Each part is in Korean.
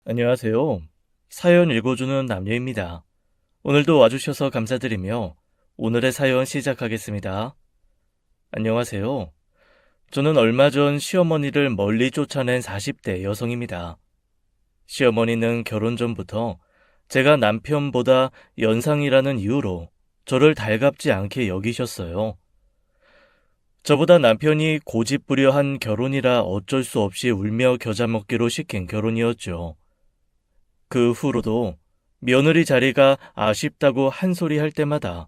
안녕하세요. 사연 읽어주는 남녀입니다. 오늘도 와주셔서 감사드리며 오늘의 사연 시작하겠습니다. 안녕하세요. 저는 얼마 전 시어머니를 멀리 쫓아낸 40대 여성입니다. 시어머니는 결혼 전부터 제가 남편보다 연상이라는 이유로 저를 달갑지 않게 여기셨어요. 저보다 남편이 고집부려 한 결혼이라 어쩔 수 없이 울며 겨자 먹기로 시킨 결혼이었죠. 그 후로도 며느리 자리가 아쉽다고 한 소리 할 때마다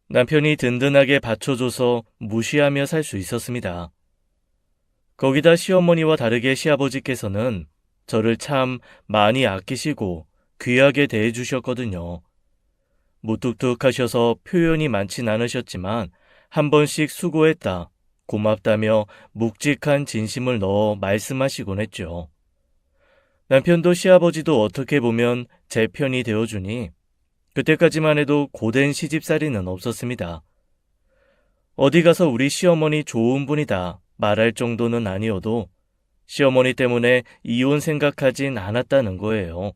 남편이 든든하게 받쳐줘서 무시하며 살 수 있었습니다. 거기다 시어머니와 다르게 시아버지께서는 저를 참 많이 아끼시고 귀하게 대해주셨거든요. 무뚝뚝하셔서 표현이 많진 않으셨지만 한 번씩 수고했다, 고맙다며 묵직한 진심을 넣어 말씀하시곤 했죠. 남편도 시아버지도 어떻게 보면 제 편이 되어주니 그때까지만 해도 고된 시집살이는 없었습니다. 어디 가서 우리 시어머니 좋은 분이다 말할 정도는 아니어도 시어머니 때문에 이혼 생각하진 않았다는 거예요.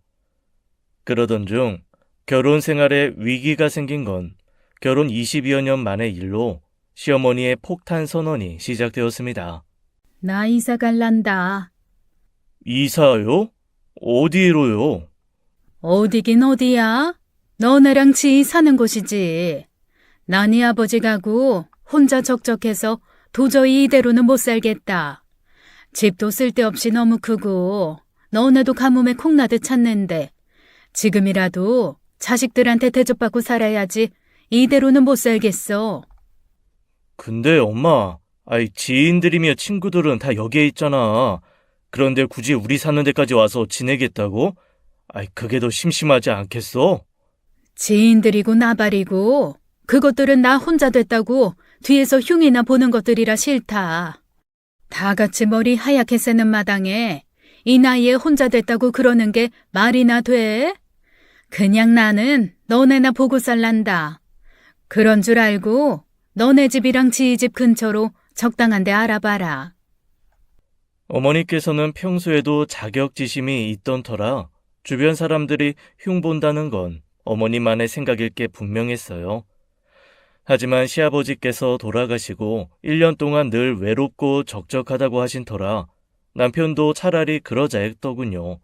그러던 중 결혼 생활에 위기가 생긴 건 결혼 20여 년 만의 일로 시어머니의 폭탄 선언이 시작되었습니다. 나 이사 갈란다. 이사요? 어디로요? 어디긴 어디야? 너네랑 지이 사는 곳이지. 난 이 아버지 가고 혼자 적적해서 도저히 이대로는 못 살겠다. 집도 쓸데없이 너무 크고 너네도 가뭄에 콩나듯 찾는데 지금이라도 자식들한테 대접받고 살아야지 이대로는 못 살겠어. 근데 엄마, 지인들이며 친구들은 다 여기에 있잖아. 그런데 굳이 우리 사는 데까지 와서 지내겠다고? 그게 더 심심하지 않겠어? 지인들이고 나발이고 그것들은 나 혼자 됐다고 뒤에서 흉이나 보는 것들이라 싫다. 다 같이 머리 하얗게 새는 마당에 이 나이에 혼자 됐다고 그러는 게 말이나 돼? 그냥 나는 너네나 보고 살란다. 그런 줄 알고 너네 집이랑 지희 집 근처로 적당한 데 알아봐라. 어머니께서는 평소에도 자격지심이 있던 터라 주변 사람들이 흉본다는 건 어머니만의 생각일 게 분명했어요. 하지만 시아버지께서 돌아가시고 1년 동안 늘 외롭고 적적하다고 하신 터라 남편도 차라리 그러자 했더군요.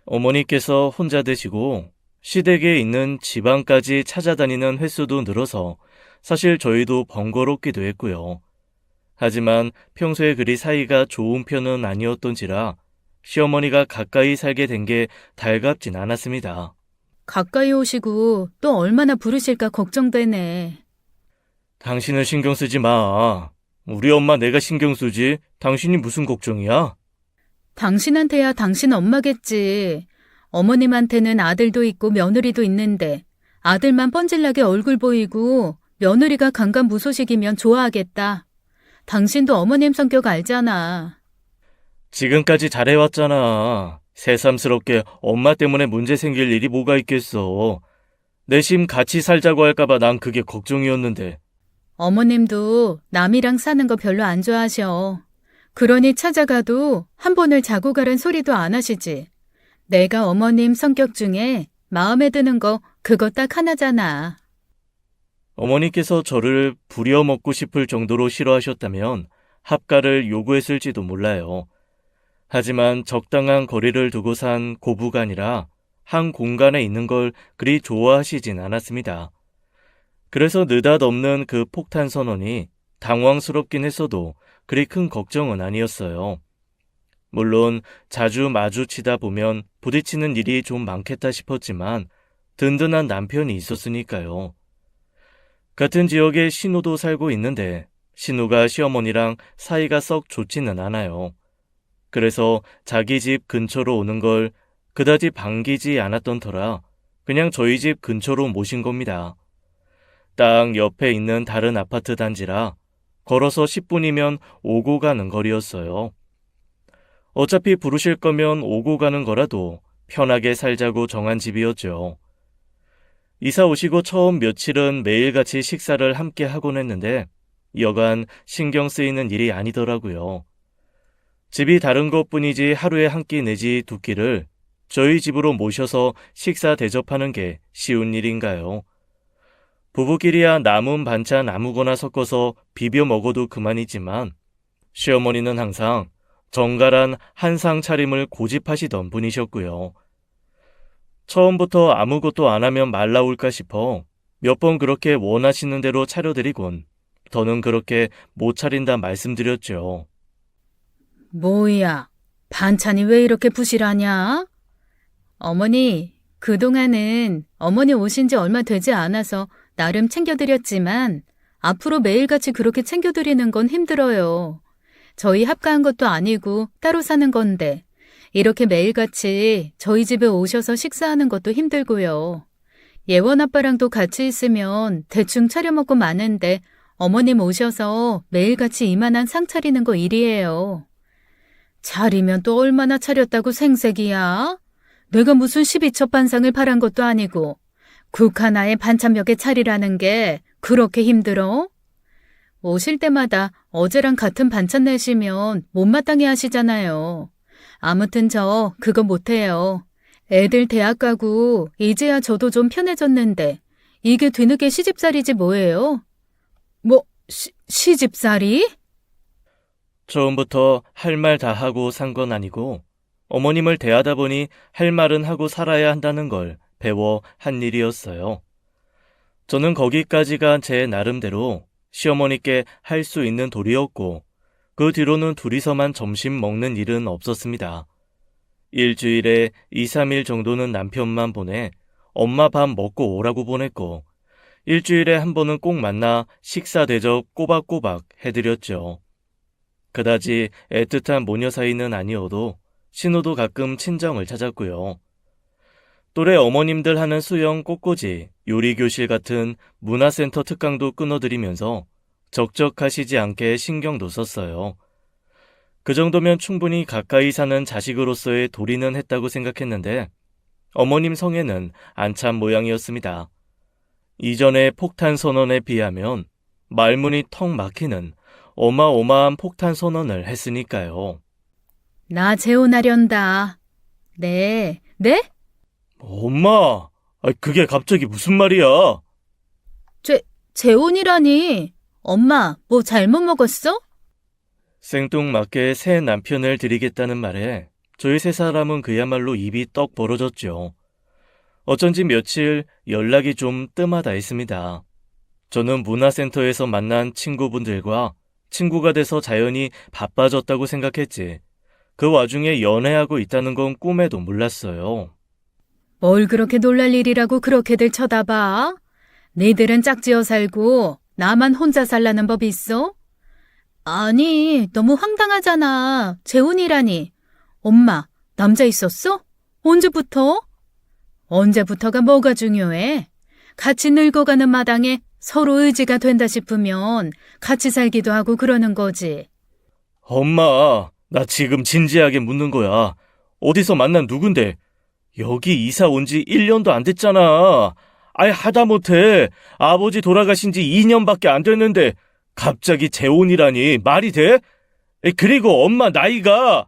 어머니께서 혼자 되시고 시댁에 있는 지방까지 찾아다니는 횟수도 늘어서 사실 저희도 번거롭기도 했고요. 하지만 평소에 그리 사이가 좋은 편은 아니었던지라 시어머니가 가까이 살게 된 게 달갑진 않았습니다. 가까이 오시고 또 얼마나 부르실까 걱정되네. 당신은 신경 쓰지 마. 우리 엄마 내가 신경 쓰지. 당신이 무슨 걱정이야? 당신한테야 당신 엄마겠지. 어머님한테는 아들도 있고 며느리도 있는데 아들만 뻔질나게 얼굴 보이고 며느리가 강간무소식이면 좋아하겠다. 당신도 어머님 성격 알잖아. 지금까지 잘해왔잖아. 새삼스럽게 엄마 때문에 문제 생길 일이 뭐가 있겠어. 내심 같이 살자고 할까봐 난 그게 걱정이었는데. 어머님도 남이랑 사는 거 별로 안 좋아하셔. 그러니 찾아가도 한 번을 자고 가란 소리도 안 하시지. 내가 어머님 성격 중에 마음에 드는 거 그거 딱 하나잖아. 어머니께서 저를 부려먹고 싶을 정도로 싫어하셨다면 합가를 요구했을지도 몰라요. 하지만 적당한 거리를 두고 산 고부간이라 한 공간에 있는 걸 그리 좋아하시진 않았습니다. 그래서 느닷없는 그 폭탄 선언이 당황스럽긴 했어도 그리 큰 걱정은 아니었어요. 물론 자주 마주치다 보면 부딪히는 일이 좀 많겠다 싶었지만 든든한 남편이 있었으니까요. 같은 지역에 신우도 살고 있는데 신우가 시어머니랑 사이가 썩 좋지는 않아요. 그래서 자기 집 근처로 오는 걸 그다지 반기지 않았던 터라 그냥 저희 집 근처로 모신 겁니다. 딱 옆에 있는 다른 아파트 단지라 걸어서 10분이면 오고 가는 거리였어요. 어차피 부르실 거면 오고 가는 거라도 편하게 살자고 정한 집이었죠. 이사 오시고 처음 며칠은 매일같이 식사를 함께 하곤 했는데 여간 신경 쓰이는 일이 아니더라고요. 집이 다른 것뿐이지 하루에 한 끼 내지 두 끼를 저희 집으로 모셔서 식사 대접하는 게 쉬운 일인가요? 부부끼리야 남은 반찬 아무거나 섞어서 비벼 먹어도 그만이지만 시어머니는 항상 정갈한 한상 차림을 고집하시던 분이셨고요. 처음부터 아무것도 안 하면 말 나올까 싶어 몇 번 그렇게 원하시는 대로 차려드리곤 더는 그렇게 못 차린다 말씀드렸죠. 뭐야, 반찬이 왜 이렇게 부실하냐? 어머니, 그동안은 어머니 오신 지 얼마 되지 않아서 나름 챙겨드렸지만 앞으로 매일같이 그렇게 챙겨드리는 건 힘들어요. 저희 합가한 것도 아니고 따로 사는 건데 이렇게 매일같이 저희 집에 오셔서 식사하는 것도 힘들고요. 예원 아빠랑도 같이 있으면 대충 차려 먹고 마는데 어머님 오셔서 매일같이 이만한 상 차리는 거 일이에요. 차리면 또 얼마나 차렸다고 생색이야? 내가 무슨 12첩 반상을 바란 것도 아니고 국 하나에 반찬 몇 개 차리라는 게 그렇게 힘들어? 오실 때마다 어제랑 같은 반찬 내시면 못마땅해 하시잖아요. 아무튼 저 그거 못해요. 애들 대학 가고 이제야 저도 좀 편해졌는데 이게 뒤늦게 시집살이지 뭐예요? 뭐 시집살이? 처음부터 할 말 다 하고 산 건 아니고 어머님을 대하다 보니 할 말은 하고 살아야 한다는 걸 배워 한 일이었어요. 저는 거기까지가 제 나름대로 시어머니께 할 수 있는 도리였고 그 뒤로는 둘이서만 점심 먹는 일은 없었습니다. 일주일에 2, 3일 정도는 남편만 보내 엄마 밥 먹고 오라고 보냈고 일주일에 한 번은 꼭 만나 식사 대접 꼬박꼬박 해드렸죠. 그다지 애틋한 모녀 사이는 아니어도 신우도 가끔 친정을 찾았고요. 또래 어머님들 하는 수영, 꽃꽂이, 요리교실 같은 문화센터 특강도 끊어드리면서 적적하시지 않게 신경도 썼어요. 그 정도면 충분히 가까이 사는 자식으로서의 도리는 했다고 생각했는데 어머님 성에는 안 찬 모양이었습니다. 이전의 폭탄 선언에 비하면 말문이 턱 막히는 어마어마한 폭탄 선언을 했으니까요. 나 재혼하련다. 네? 엄마, 그게 갑자기 무슨 말이야? 재혼이라니. 엄마, 뭐 잘못 먹었어? 생뚱맞게 새 남편을 드리겠다는 말에 저희 세 사람은 그야말로 입이 떡 벌어졌죠. 어쩐지 며칠 연락이 좀 뜸하다 했습니다. 저는 문화센터에서 만난 친구분들과 친구가 돼서 자연히 바빠졌다고 생각했지. 그 와중에 연애하고 있다는 건 꿈에도 몰랐어요. 뭘 그렇게 놀랄 일이라고 그렇게들 쳐다봐? 니들은 짝지어 살고 나만 혼자 살라는 법 있어? 아니, 너무 황당하잖아. 재혼이라니. 엄마, 남자 있었어? 언제부터? 언제부터가 뭐가 중요해? 같이 늙어가는 마당에 서로 의지가 된다 싶으면 같이 살기도 하고 그러는 거지. 엄마, 나 지금 진지하게 묻는 거야. 어디서 만난 누군데? 여기 이사 온 지 1년도 안 됐잖아. 하다못해 아버지 돌아가신 지 2년밖에 안 됐는데 갑자기 재혼이라니 말이 돼? 그리고 엄마 나이가...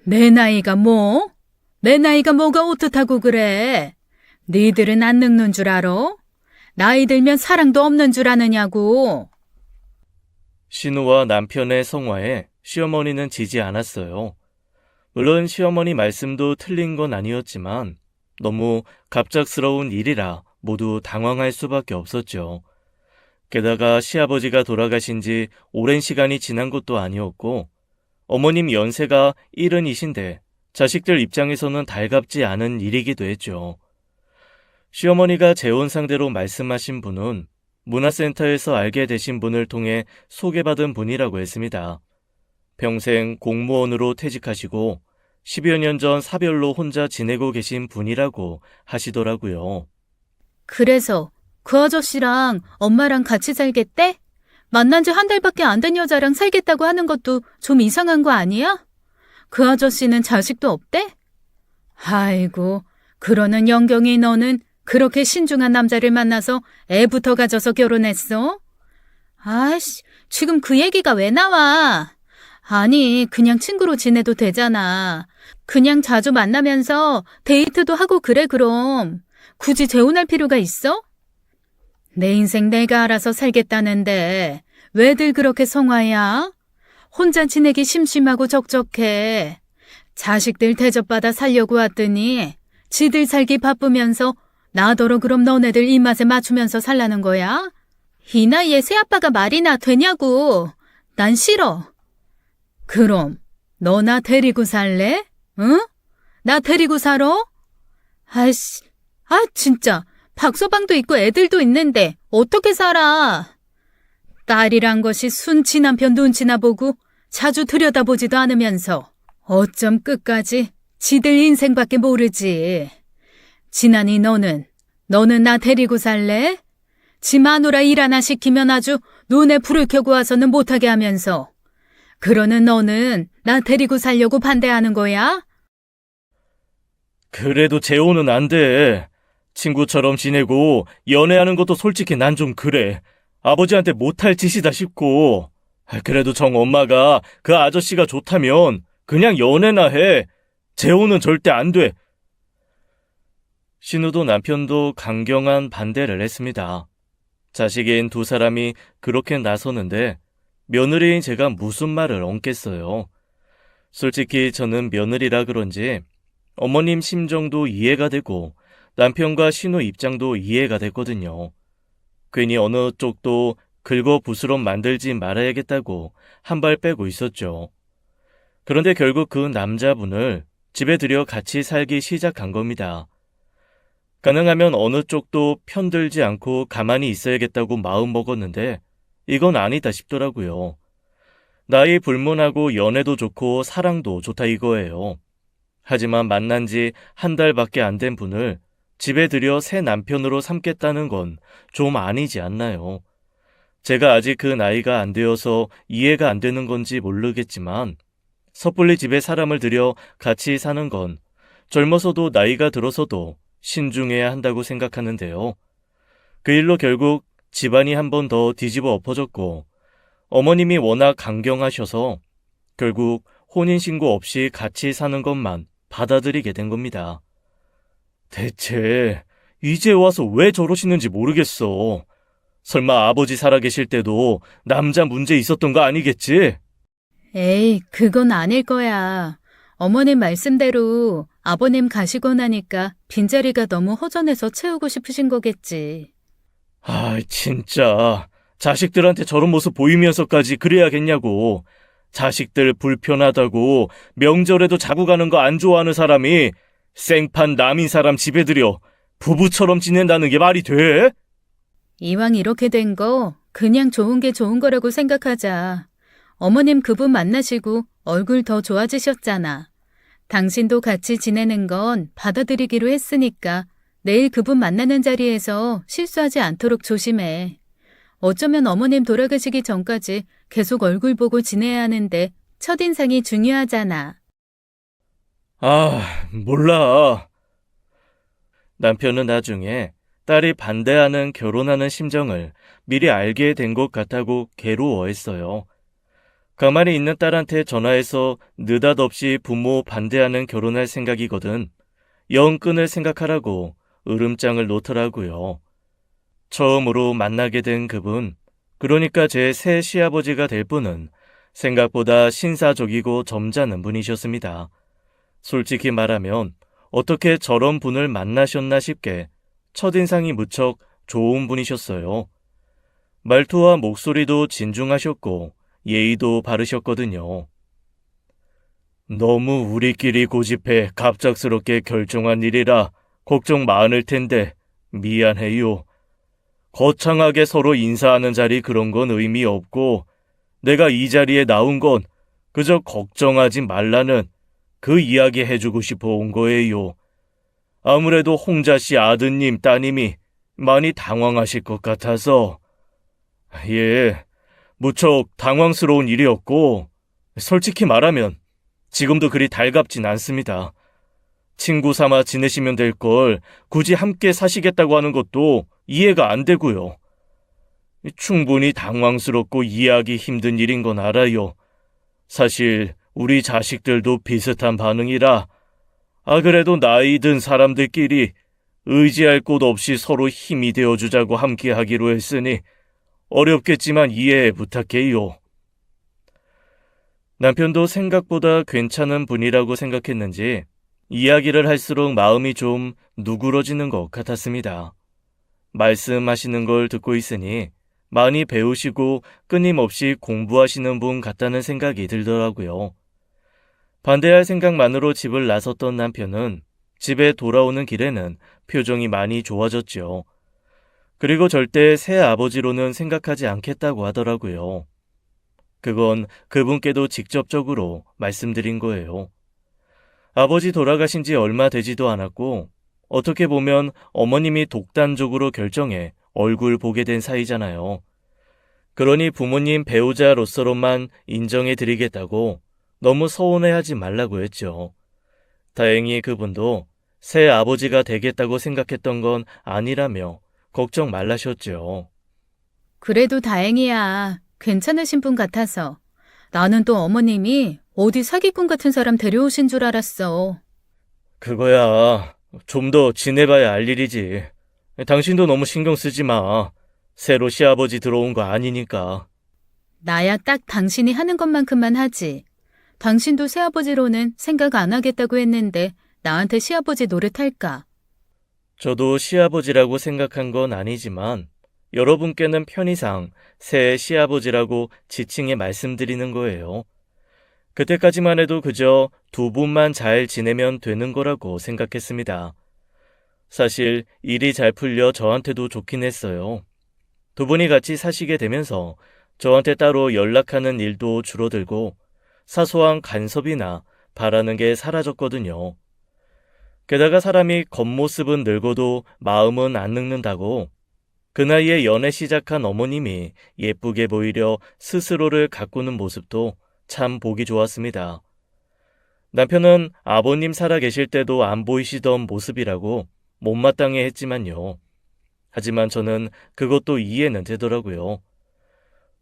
내 나이가 뭐? 내 나이가 뭐가 어떻다고 그래? 니들은 안 늙는 줄 알아? 나이 들면 사랑도 없는 줄 아느냐고. 신우와 남편의 성화에 시어머니는 지지 않았어요. 물론 시어머니 말씀도 틀린 건 아니었지만 너무 갑작스러운 일이라 모두 당황할 수밖에 없었죠. 게다가 시아버지가 돌아가신 지 오랜 시간이 지난 것도 아니었고 어머님 연세가 70이신데 자식들 입장에서는 달갑지 않은 일이기도 했죠. 시어머니가 재혼 상대로 말씀하신 분은 문화센터에서 알게 되신 분을 통해 소개받은 분이라고 했습니다. 평생 공무원으로 퇴직하시고 10여 년 전 사별로 혼자 지내고 계신 분이라고 하시더라고요. 그래서 그 아저씨랑 엄마랑 같이 살겠대? 만난 지 한 달밖에 안 된 여자랑 살겠다고 하는 것도 좀 이상한 거 아니야? 그 아저씨는 자식도 없대? 아이고, 그러는 영경이 너는 그렇게 신중한 남자를 만나서 애부터 가져서 결혼했어? 아이씨, 지금 그 얘기가 왜 나와? 아니, 그냥 친구로 지내도 되잖아. 그냥 자주 만나면서 데이트도 하고 그래 그럼. 굳이 재혼할 필요가 있어? 내 인생 내가 알아서 살겠다는데 왜들 그렇게 성화야? 혼자 지내기 심심하고 적적해. 자식들 대접받아 살려고 왔더니 지들 살기 바쁘면서 나더러 그럼 너네들 입맛에 맞추면서 살라는 거야? 이 나이에 새아빠가 말이나 되냐고. 난 싫어. 그럼 너 나 데리고 살래? 응? 나 데리고 살아? 아이씨, 진짜 박서방도 있고 애들도 있는데 어떻게 살아? 딸이란 것이 순치 남편 눈치나 보고 자주 들여다보지도 않으면서 어쩜 끝까지 지들 인생밖에 모르지. 지난이 너는 나 데리고 살래? 지 마누라 일 하나 시키면 아주 눈에 불을 켜고 와서는 못하게 하면서 그러는 너는 나 데리고 살려고 반대하는 거야? 그래도 재혼은 안 돼. 친구처럼 지내고 연애하는 것도 솔직히 난 좀 그래. 아버지한테 못할 짓이다 싶고. 그래도 정 엄마가 그 아저씨가 좋다면 그냥 연애나 해. 재혼은 절대 안 돼. 신우도 남편도 강경한 반대를 했습니다. 자식인 두 사람이 그렇게 나서는데 며느리인 제가 무슨 말을 얹겠어요. 솔직히 저는 며느리라 그런지 어머님 심정도 이해가 되고 남편과 신우 입장도 이해가 됐거든요. 괜히 어느 쪽도 긁어 부스럼 만들지 말아야겠다고 한 발 빼고 있었죠. 그런데 결국 그 남자분을 집에 들여 같이 살기 시작한 겁니다. 가능하면 어느 쪽도 편들지 않고 가만히 있어야겠다고 마음먹었는데 이건 아니다 싶더라고요. 나이 불문하고 연애도 좋고 사랑도 좋다 이거예요. 하지만 만난 지 한 달밖에 안 된 분을 집에 들여 새 남편으로 삼겠다는 건 좀 아니지 않나요? 제가 아직 그 나이가 안 되어서 이해가 안 되는 건지 모르겠지만 섣불리 집에 사람을 들여 같이 사는 건 젊어서도 나이가 들어서도 신중해야 한다고 생각하는데요. 그 일로 결국 집안이 한 번 더 뒤집어 엎어졌고 어머님이 워낙 강경하셔서 결국 혼인신고 없이 같이 사는 것만 받아들이게 된 겁니다. 대체 이제 와서 왜 저러시는지 모르겠어. 설마 아버지 살아계실 때도 남자 문제 있었던 거 아니겠지? 에이, 그건 아닐 거야. 어머님 말씀대로 아버님 가시고 나니까 빈자리가 너무 허전해서 채우고 싶으신 거겠지. 진짜. 자식들한테 저런 모습 보이면서까지 그래야겠냐고. 자식들 불편하다고 명절에도 자고 가는 거 안 좋아하는 사람이 생판 남인 사람 집에 들여 부부처럼 지낸다는 게 말이 돼? 이왕 이렇게 된 거 그냥 좋은 게 좋은 거라고 생각하자. 어머님 그분 만나시고 얼굴 더 좋아지셨잖아. 당신도 같이 지내는 건 받아들이기로 했으니까 내일 그분 만나는 자리에서 실수하지 않도록 조심해. 어쩌면 어머님 돌아가시기 전까지 계속 얼굴 보고 지내야 하는데 첫인상이 중요하잖아. 몰라. 남편은 나중에 딸이 반대하는 결혼하는 심정을 미리 알게 된 것 같다고 괴로워했어요. 가만히 있는 딸한테 전화해서 느닷없이 부모 반대하는 결혼할 생각이거든. 영 끊을 생각하라고 으름장을 놓더라고요. 처음으로 만나게 된 그분, 그러니까 제 새 시아버지가 될 분은 생각보다 신사적이고 점잖은 분이셨습니다. 솔직히 말하면 어떻게 저런 분을 만나셨나 싶게 첫인상이 무척 좋은 분이셨어요. 말투와 목소리도 진중하셨고 예의도 바르셨거든요. 너무 우리끼리 고집해 갑작스럽게 결정한 일이라 걱정 많을 텐데 미안해요. 거창하게 서로 인사하는 자리 그런 건 의미 없고 내가 이 자리에 나온 건 그저 걱정하지 말라는 그 이야기 해주고 싶어 온 거예요. 아무래도 홍자 씨 아드님, 따님이 많이 당황하실 것 같아서. 예, 무척 당황스러운 일이었고 솔직히 말하면 지금도 그리 달갑진 않습니다. 친구 삼아 지내시면 될 걸 굳이 함께 사시겠다고 하는 것도 이해가 안 되고요. 충분히 당황스럽고 이해하기 힘든 일인 건 알아요. 사실 우리 자식들도 비슷한 반응이라 그래도 나이 든 사람들끼리 의지할 곳 없이 서로 힘이 되어주자고 함께 하기로 했으니 어렵겠지만 이해 부탁해요. 남편도 생각보다 괜찮은 분이라고 생각했는지 이야기를 할수록 마음이 좀 누그러지는 것 같았습니다. 말씀하시는 걸 듣고 있으니 많이 배우시고 끊임없이 공부하시는 분 같다는 생각이 들더라고요. 반대할 생각만으로 집을 나섰던 남편은 집에 돌아오는 길에는 표정이 많이 좋아졌죠. 그리고 절대 새 아버지로는 생각하지 않겠다고 하더라고요. 그건 그분께도 직접적으로 말씀드린 거예요. 아버지 돌아가신 지 얼마 되지도 않았고 어떻게 보면 어머님이 독단적으로 결정해 얼굴 보게 된 사이잖아요. 그러니 부모님 배우자로서로만 인정해드리겠다고 너무 서운해하지 말라고 했죠. 다행히 그분도 새 아버지가 되겠다고 생각했던 건 아니라며 걱정 말라셨죠. 그래도 다행이야. 괜찮으신 분 같아서. 나는 또 어머님이 어디 사기꾼 같은 사람 데려오신 줄 알았어. 그거야 좀 더 지내봐야 알 일이지. 당신도 너무 신경 쓰지 마. 새로 시아버지 들어온 거 아니니까. 나야 딱 당신이 하는 것만큼만 하지. 당신도 새아버지로는 생각 안 하겠다고 했는데 나한테 시아버지 노릇할까? 저도 시아버지라고 생각한 건 아니지만 여러분께는 편의상 새 시아버지라고 지칭해 말씀드리는 거예요. 그때까지만 해도 그저 두 분만 잘 지내면 되는 거라고 생각했습니다. 사실 일이 잘 풀려 저한테도 좋긴 했어요. 두 분이 같이 사시게 되면서 저한테 따로 연락하는 일도 줄어들고 사소한 간섭이나 바라는 게 사라졌거든요. 게다가 사람이 겉모습은 늙어도 마음은 안 늙는다고 그 나이에 연애 시작한 어머님이 예쁘게 보이려 스스로를 가꾸는 모습도 참 보기 좋았습니다. 남편은 아버님 살아 계실 때도 안 보이시던 모습이라고 못마땅해 했지만요. 하지만 저는 그것도 이해는 되더라고요.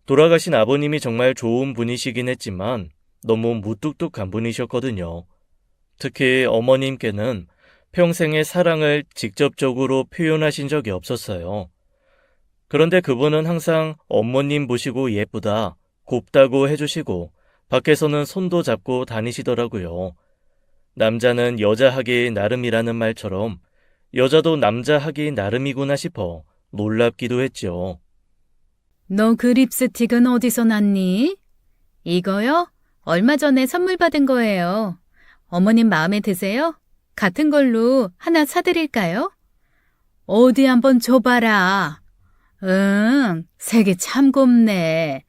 돌아가신 아버님이 정말 좋은 분이시긴 했지만 너무 무뚝뚝한 분이셨거든요. 특히 어머님께는 평생의 사랑을 직접적으로 표현하신 적이 없었어요. 그런데 그분은 항상 어머님 보시고 예쁘다, 곱다고 해주시고 밖에서는 손도 잡고 다니시더라고요. 남자는 여자 하기 나름이라는 말처럼 여자도 남자 하기 나름이구나 싶어 놀랍기도 했죠. 너 그 립스틱은 어디서 났니? 이거요? 얼마 전에 선물 받은 거예요. 어머님 마음에 드세요? 같은 걸로 하나 사드릴까요? 어디 한번 줘봐라. 응, 색이 참 곱네.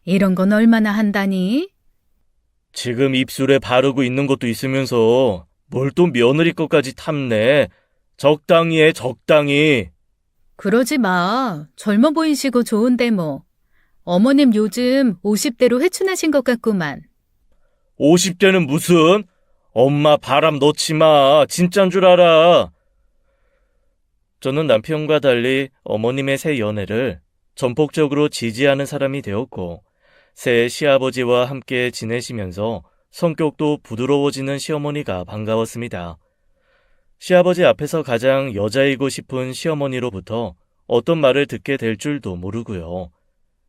이런 건 얼마나 한다니? 지금 입술에 바르고 있는 것도 있으면서 뭘 또 며느리 것까지 탐내. 적당히 해, 적당히. 그러지 마. 젊어 보이시고 좋은데 뭐. 어머님 요즘 50대로 회춘하신 것 같구만. 50대는 무슨? 엄마 바람 넣지 마. 진짠 줄 알아. 저는 남편과 달리 어머님의 새 연애를 전폭적으로 지지하는 사람이 되었고 새 시아버지와 함께 지내시면서 성격도 부드러워지는 시어머니가 반가웠습니다. 시아버지 앞에서 가장 여자이고 싶은 시어머니로부터 어떤 말을 듣게 될 줄도 모르고요.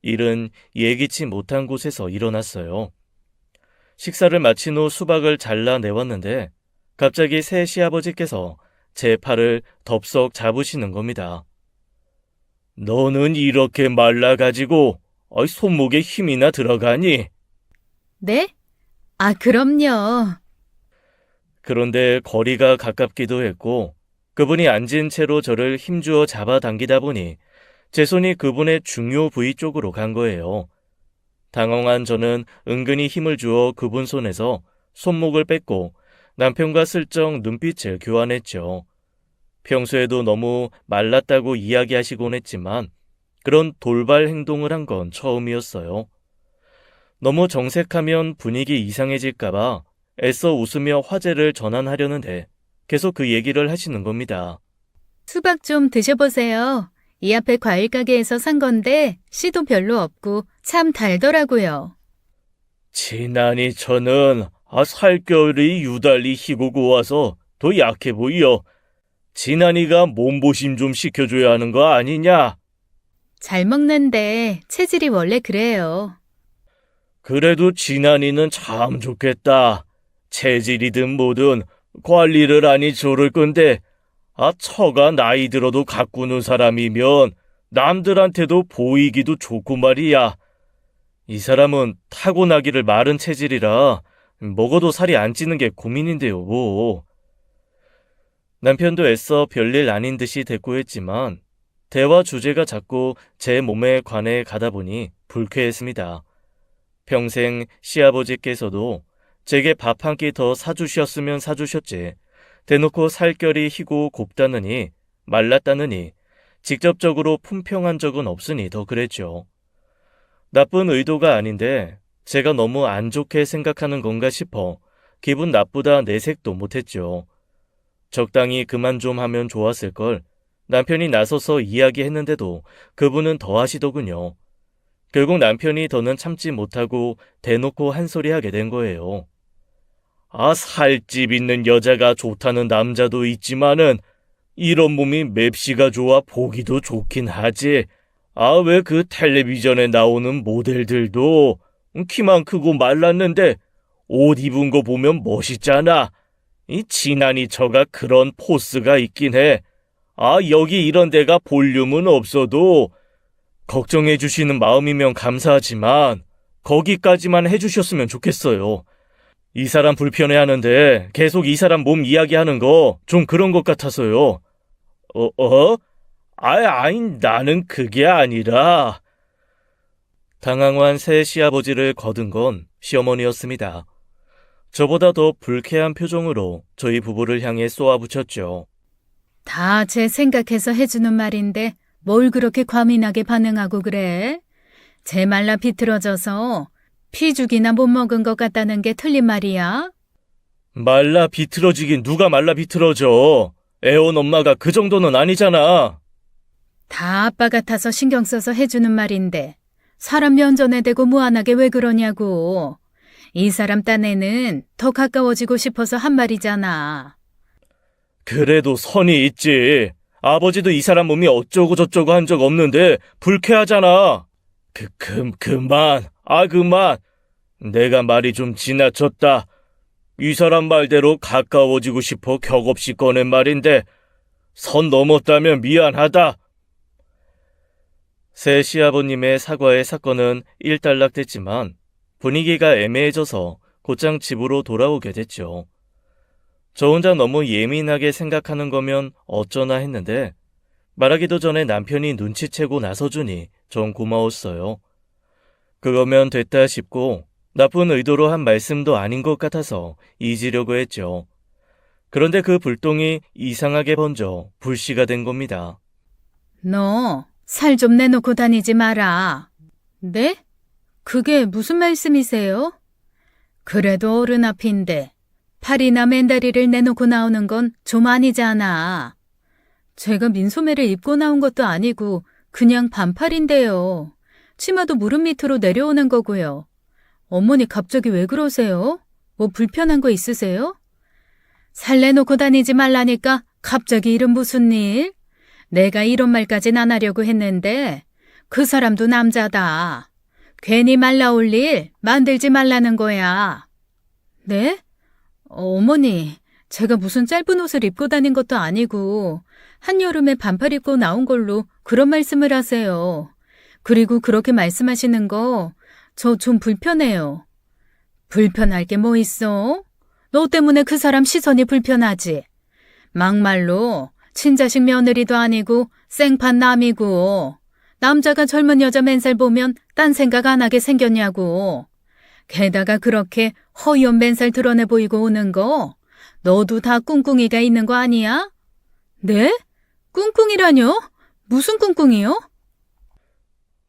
일은 예기치 못한 곳에서 일어났어요. 식사를 마친 후 수박을 잘라내왔는데 갑자기 새 시아버지께서 제 팔을 덥석 잡으시는 겁니다. 너는 이렇게 말라가지고 손목에 힘이나 들어가니? 네? 아, 그럼요. 그런데 거리가 가깝기도 했고 그분이 앉은 채로 저를 힘주어 잡아당기다 보니 제 손이 그분의 중요 부위 쪽으로 간 거예요. 당황한 저는 은근히 힘을 주어 그분 손에서 손목을 뺐고 남편과 슬쩍 눈빛을 교환했죠. 평소에도 너무 말랐다고 이야기하시곤 했지만 그런 돌발 행동을 한 건 처음이었어요. 너무 정색하면 분위기 이상해질까봐 애써 웃으며 화제를 전환하려는데 계속 그 얘기를 하시는 겁니다. 수박 좀 드셔보세요. 이 앞에 과일 가게에서 산 건데 씨도 별로 없고 참 달더라고요. 지난이 저는 살결이 유달리 희고 고와서 더 약해 보여. 진한이가 몸보심 좀 시켜줘야 하는 거 아니냐? 잘 먹는데 체질이 원래 그래요. 그래도 진한이는 참 좋겠다. 체질이든 뭐든 관리를 하니 좋을 건데, 처가 나이 들어도 가꾸는 사람이면 남들한테도 보이기도 좋고 말이야. 이 사람은 타고나기를 마른 체질이라 먹어도 살이 안 찌는 게 고민인데요, 뭐. 남편도 애써 별일 아닌 듯이 대꾸했지만 대화 주제가 자꾸 제 몸에 관해 가다 보니 불쾌했습니다. 평생 시아버지께서도 제게 밥 한 끼 더 사주셨으면 사주셨지. 대놓고 살결이 희고 곱다느니 말랐다느니 직접적으로 품평한 적은 없으니 더 그랬죠. 나쁜 의도가 아닌데 제가 너무 안 좋게 생각하는 건가 싶어 기분 나쁘다 내색도 못했죠. 적당히 그만 좀 하면 좋았을 걸 남편이 나서서 이야기했는데도 그분은 더 하시더군요. 결국 남편이 더는 참지 못하고 대놓고 한 소리 하게 된 거예요. 살집 있는 여자가 좋다는 남자도 있지만은 이런 몸이 맵시가 좋아 보기도 좋긴 하지. 왜 그 텔레비전에 나오는 모델들도 키만 크고 말랐는데 옷 입은 거 보면 멋있잖아. 이 진한이 처가 그런 포스가 있긴 해. 여기 이런 데가 볼륨은 없어도 걱정해 주시는 마음이면 감사하지만 거기까지만 해주셨으면 좋겠어요. 이 사람 불편해하는데 계속 이 사람 몸 이야기하는 거 좀 그런 것 같아서요. 아니, 나는 그게 아니라. 당황한 새 시아버지를 거둔 건 시어머니였습니다. 저보다 더 불쾌한 표정으로 저희 부부를 향해 쏘아붙였죠. 다 제 생각해서 해주는 말인데 뭘 그렇게 과민하게 반응하고 그래? 제 말라 비틀어져서 피죽이나 못 먹은 것 같다는 게 틀린 말이야? 말라 비틀어지긴 누가 말라 비틀어져. 애온 엄마가 그 정도는 아니잖아. 다 아빠 같아서 신경 써서 해주는 말인데 사람 면전에 대고 무한하게 왜 그러냐고. 이 사람 딴에는 더 가까워지고 싶어서 한 말이잖아. 그래도 선이 있지. 아버지도 이 사람 몸이 어쩌고 저쩌고 한 적 없는데 불쾌하잖아. 그만. 그만. 내가 말이 좀 지나쳤다. 이 사람 말대로 가까워지고 싶어 격없이 꺼낸 말인데 선 넘었다면 미안하다. 새 시아버님의 사과의 사건은 일단락됐지만 분위기가 애매해져서 곧장 집으로 돌아오게 됐죠. 저 혼자 너무 예민하게 생각하는 거면 어쩌나 했는데 말하기도 전에 남편이 눈치채고 나서주니 전 고마웠어요. 그거면 됐다 싶고 나쁜 의도로 한 말씀도 아닌 것 같아서 잊으려고 했죠. 그런데 그 불똥이 이상하게 번져 불씨가 된 겁니다. 너 살 좀 내놓고 다니지 마라. 네? 그게 무슨 말씀이세요? 그래도 어른 앞인데 팔이나 맨다리를 내놓고 나오는 건 좀 아니잖아. 제가 민소매를 입고 나온 것도 아니고 그냥 반팔인데요. 치마도 무릎 밑으로 내려오는 거고요. 어머니 갑자기 왜 그러세요? 뭐 불편한 거 있으세요? 살 내놓고 다니지 말라니까 갑자기 이런 무슨 일? 내가 이런 말까진 안 하려고 했는데 그 사람도 남자다. 괜히 말 나올 일 만들지 말라는 거야. 네? 어머니, 제가 무슨 짧은 옷을 입고 다닌 것도 아니고 한여름에 반팔 입고 나온 걸로 그런 말씀을 하세요. 그리고 그렇게 말씀하시는 거 저 좀 불편해요. 불편할 게 뭐 있어? 너 때문에 그 사람 시선이 불편하지. 막말로 친자식 며느리도 아니고 생판 남이고 남자가 젊은 여자 맨살 보면 딴 생각 안 하게 생겼냐고. 게다가 그렇게 허연 맨살 드러내 보이고 오는 거 너도 다 꿍꿍이가 있는 거 아니야? 네? 꿍꿍이라뇨? 무슨 꿍꿍이요?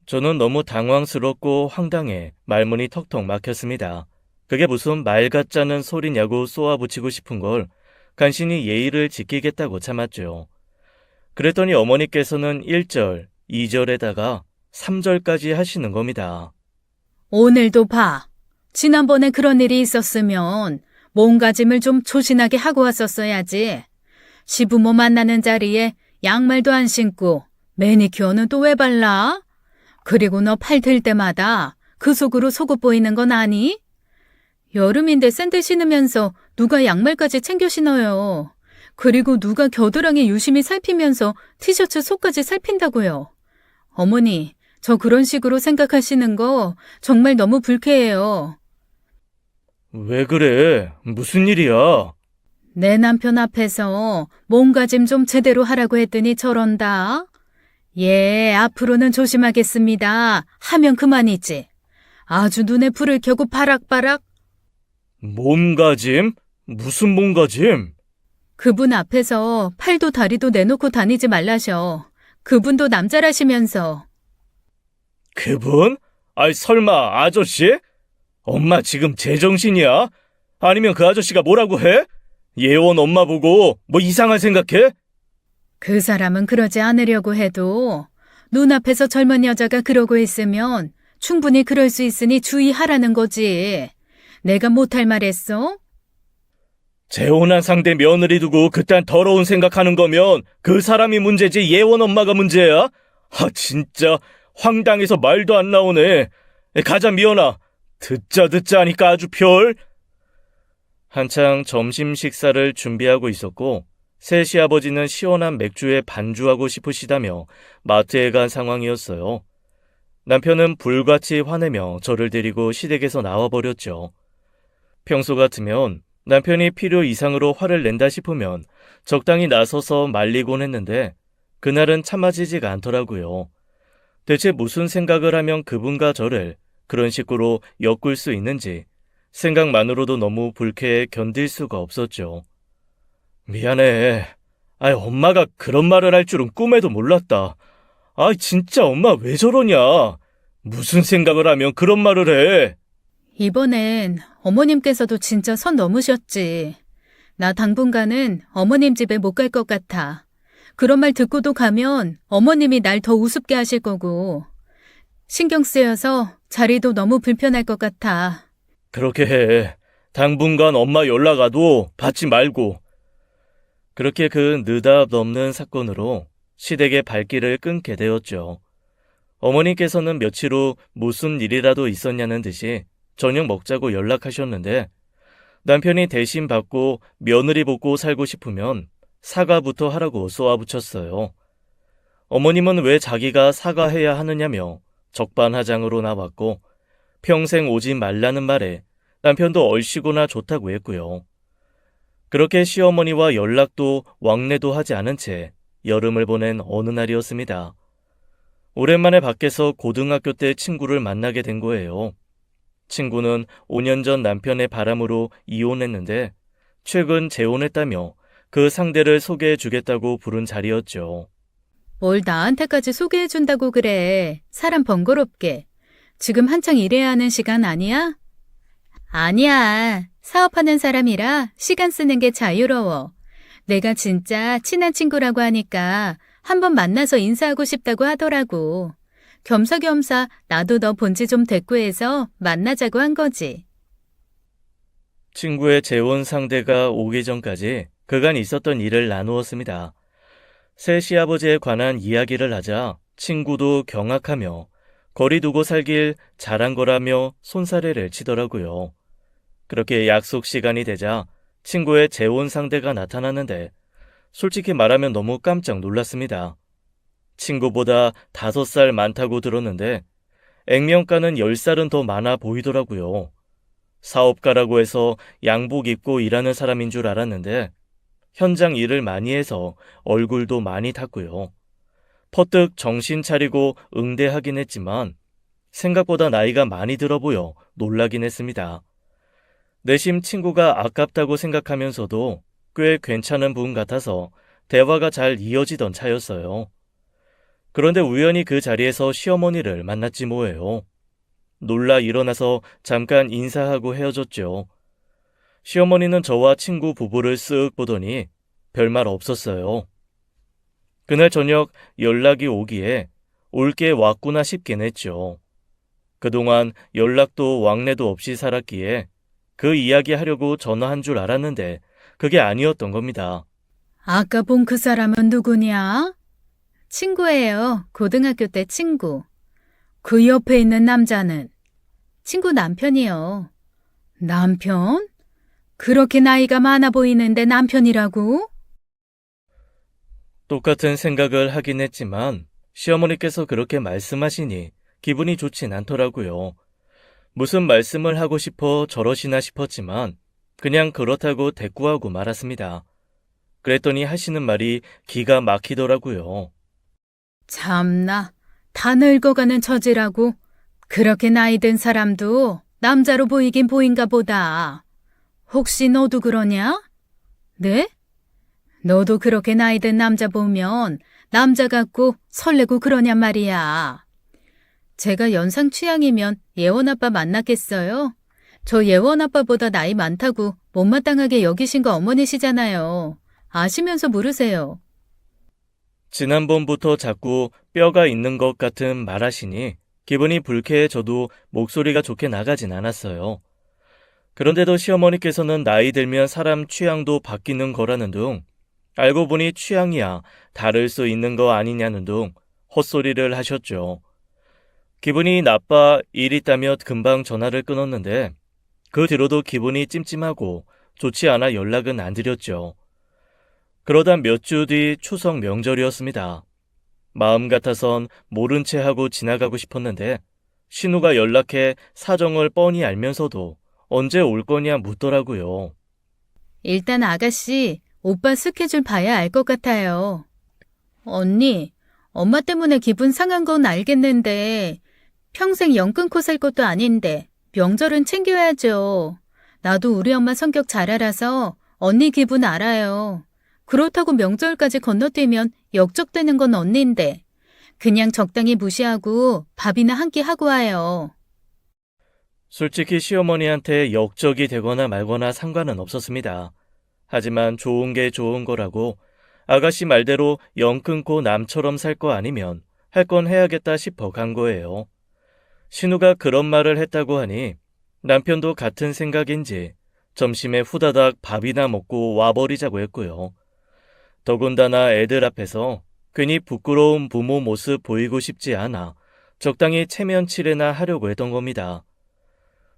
저는 너무 당황스럽고 황당해 말문이 턱턱 막혔습니다. 그게 무슨 말 같자는 소리냐고 쏘아붙이고 싶은 걸 간신히 예의를 지키겠다고 참았죠. 그랬더니 어머니께서는 1절, 2절에다가 3절까지 하시는 겁니다. 오늘도 봐. 지난번에 그런 일이 있었으면 몸가짐을 좀 조신하게 하고 왔었어야지. 시부모 만나는 자리에 양말도 안 신고 매니큐어는 또 왜 발라? 그리고 너 팔 들 때마다 그 속으로 속옷 보이는 건 아니? 여름인데 샌들 신으면서 누가 양말까지 챙겨 신어요. 그리고 누가 겨드랑이 유심히 살피면서 티셔츠 속까지 살핀다고요. 어머니, 저 그런 식으로 생각하시는 거 정말 너무 불쾌해요. 왜 그래? 무슨 일이야? 내 남편 앞에서 몸가짐 좀 제대로 하라고 했더니 저런다. 예, 앞으로는 조심하겠습니다. 하면 그만이지. 아주 눈에 불을 켜고 바락바락. 몸가짐? 무슨 몸가짐? 그분 앞에서 팔도 다리도 내놓고 다니지 말라셔. 그분도 남자라시면서. 그분? 아이, 설마 아저씨? 엄마 지금 제정신이야? 아니면 그 아저씨가 뭐라고 해? 예원 엄마 보고 뭐 이상한 생각해? 그 사람은 그러지 않으려고 해도 눈앞에서 젊은 여자가 그러고 있으면 충분히 그럴 수 있으니 주의하라는 거지. 내가 못할 말 했어? 재혼한 상대 며느리 두고 그딴 더러운 생각하는 거면 그 사람이 문제지 예원 엄마가 문제야? 아, 진짜 황당해서 말도 안 나오네. 가자, 미연아. 듣자 하니까 아주 별. 한창 점심 식사를 준비하고 있었고 새 시아버지는 시원한 맥주에 반주하고 싶으시다며 마트에 간 상황이었어요. 남편은 불같이 화내며 저를 데리고 시댁에서 나와버렸죠. 평소 같으면 남편이 필요 이상으로 화를 낸다 싶으면 적당히 나서서 말리곤 했는데 그날은 참아지지가 않더라고요. 대체 무슨 생각을 하면 그분과 저를 그런 식으로 엮을 수 있는지 생각만으로도 너무 불쾌해 견딜 수가 없었죠. 미안해. 엄마가 그런 말을 할 줄은 꿈에도 몰랐다. 진짜 엄마 왜 저러냐? 무슨 생각을 하면 그런 말을 해? 이번엔 어머님께서도 진짜 선 넘으셨지. 나 당분간은 어머님 집에 못 갈 것 같아. 그런 말 듣고도 가면 어머님이 날 더 우습게 하실 거고. 신경 쓰여서 자리도 너무 불편할 것 같아. 그렇게 해. 당분간 엄마 연락 와도 받지 말고. 그렇게 그 느닷없는 사건으로 시댁의 발길을 끊게 되었죠. 어머니께서는 며칠 후 무슨 일이라도 있었냐는 듯이 저녁 먹자고 연락하셨는데 남편이 대신 받고 며느리 복고 살고 싶으면 사과부터 하라고 쏘아붙였어요. 어머님은 왜 자기가 사과해야 하느냐며 적반하장으로 나왔고 평생 오지 말라는 말에 남편도 얼씨구나 좋다고 했고요. 그렇게 시어머니와 연락도 왕래도 하지 않은 채 여름을 보낸 어느 날이었습니다. 오랜만에 밖에서 고등학교 때 친구를 만나게 된 거예요. 친구는 5년 전 남편의 바람으로 이혼했는데 최근 재혼했다며 그 상대를 소개해 주겠다고 부른 자리였죠. 뭘 나한테까지 소개해준다고 그래. 사람 번거롭게. 지금 한창 일해야 하는 시간 아니야? 아니야. 사업하는 사람이라 시간 쓰는 게 자유로워. 내가 진짜 친한 친구라고 하니까 한번 만나서 인사하고 싶다고 하더라고. 겸사겸사 나도 너 본지 좀 됐고 해서 만나자고 한 거지. 친구의 재혼 상대가 오기 전까지 그간 있었던 일을 나누었습니다. 새 시아버지에 관한 이야기를 하자 친구도 경악하며 거리 두고 살길 잘한 거라며 손사래를 치더라고요. 그렇게 약속 시간이 되자 친구의 재혼 상대가 나타났는데 솔직히 말하면 너무 깜짝 놀랐습니다. 친구보다 5살 많다고 들었는데 액면가는 10살은 더 많아 보이더라고요. 사업가라고 해서 양복 입고 일하는 사람인 줄 알았는데 현장 일을 많이 해서 얼굴도 많이 탔고요. 퍼뜩 정신 차리고 응대하긴 했지만 생각보다 나이가 많이 들어 보여 놀라긴 했습니다. 내심 친구가 아깝다고 생각하면서도 꽤 괜찮은 분 같아서 대화가 잘 이어지던 차였어요. 그런데 우연히 그 자리에서 시어머니를 만났지 뭐예요. 놀라 일어나서 잠깐 인사하고 헤어졌죠. 시어머니는 저와 친구 부부를 쓱 보더니 별말 없었어요. 그날 저녁 연락이 오기에 올게 왔구나 싶긴 했죠. 그동안 연락도 왕래도 없이 살았기에 그 이야기 하려고 전화한 줄 알았는데 그게 아니었던 겁니다. 아까 본 그 사람은 누구냐? 친구예요. 고등학교 때 친구. 그 옆에 있는 남자는 친구 남편이요. 남편? 그렇게 나이가 많아 보이는데 남편이라고? 똑같은 생각을 하긴 했지만 시어머니께서 그렇게 말씀하시니 기분이 좋진 않더라고요. 무슨 말씀을 하고 싶어 저러시나 싶었지만 그냥 그렇다고 대꾸하고 말았습니다. 그랬더니 하시는 말이 기가 막히더라고요. 참나, 다 늙어가는 처지라고. 그렇게 나이 든 사람도 남자로 보이긴 보인가 보다. 혹시 너도 그러냐? 네? 너도 그렇게 나이 든 남자 보면 남자 같고 설레고 그러냔 말이야. 제가 연상 취향이면 예원 아빠 만났겠어요? 저 예원 아빠보다 나이 많다고 못마땅하게 여기신 거 어머니시잖아요. 아시면서 물으세요. 지난번부터 자꾸 뼈가 있는 것 같은 말하시니 기분이 불쾌해져도 목소리가 좋게 나가진 않았어요. 그런데도 시어머니께서는 나이 들면 사람 취향도 바뀌는 거라는 둥, 알고 보니 취향이야 다를 수 있는 거 아니냐는 둥 헛소리를 하셨죠. 기분이 나빠 일 있다며 금방 전화를 끊었는데 그 뒤로도 기분이 찜찜하고 좋지 않아 연락은 안 드렸죠. 그러다 몇 주 뒤 추석 명절이었습니다. 마음 같아선 모른 채 하고 지나가고 싶었는데 신우가 연락해 사정을 뻔히 알면서도 언제 올 거냐 묻더라고요. 일단 아가씨, 오빠 스케줄 봐야 알 것 같아요. 언니, 엄마 때문에 기분 상한 건 알겠는데 평생 연 끊고 살 것도 아닌데 명절은 챙겨야죠. 나도 우리 엄마 성격 잘 알아서 언니 기분 알아요. 그렇다고 명절까지 건너뛰면 역적되는 건 언니인데 그냥 적당히 무시하고 밥이나 한 끼 하고 와요. 솔직히 시어머니한테 역적이 되거나 말거나 상관은 없었습니다. 하지만 좋은 게 좋은 거라고 아가씨 말대로 연 끊고 남처럼 살 거 아니면 할 건 해야겠다 싶어 간 거예요. 신우가 그런 말을 했다고 하니 남편도 같은 생각인지 점심에 후다닥 밥이나 먹고 와버리자고 했고요. 더군다나 애들 앞에서 괜히 부끄러운 부모 모습 보이고 싶지 않아 적당히 체면치레나 하려고 했던 겁니다.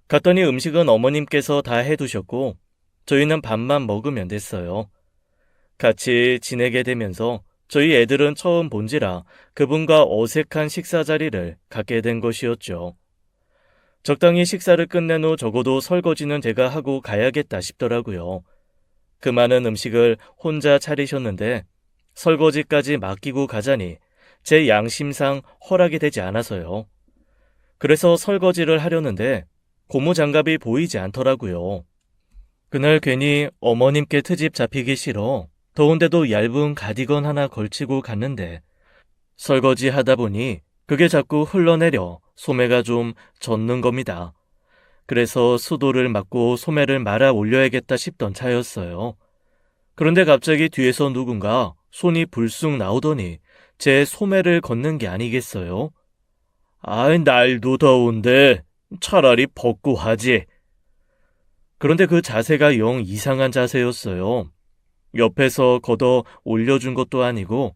갔더니 음식은 어머님께서 다 해두셨고 저희는 밥만 먹으면 됐어요. 같이 지내게 되면서 저희 애들은 처음 본지라 그분과 어색한 식사 자리를 갖게 된 것이었죠. 적당히 식사를 끝낸 후 적어도 설거지는 제가 하고 가야겠다 싶더라고요. 그 많은 음식을 혼자 차리셨는데 설거지까지 맡기고 가자니 제 양심상 허락이 되지 않아서요. 그래서 설거지를 하려는데 고무장갑이 보이지 않더라고요. 그날 괜히 어머님께 트집 잡히기 싫어 더운데도 얇은 가디건 하나 걸치고 갔는데 설거지 하다 보니 그게 자꾸 흘러내려 소매가 좀 젖는 겁니다. 그래서 수도를 막고 소매를 말아 올려야겠다 싶던 차였어요. 그런데 갑자기 뒤에서 누군가 손이 불쑥 나오더니 제 소매를 걷는 게 아니겠어요? 아이, 날도 더운데 차라리 벗고 하지. 그런데 그 자세가 영 이상한 자세였어요. 옆에서 걷어 올려준 것도 아니고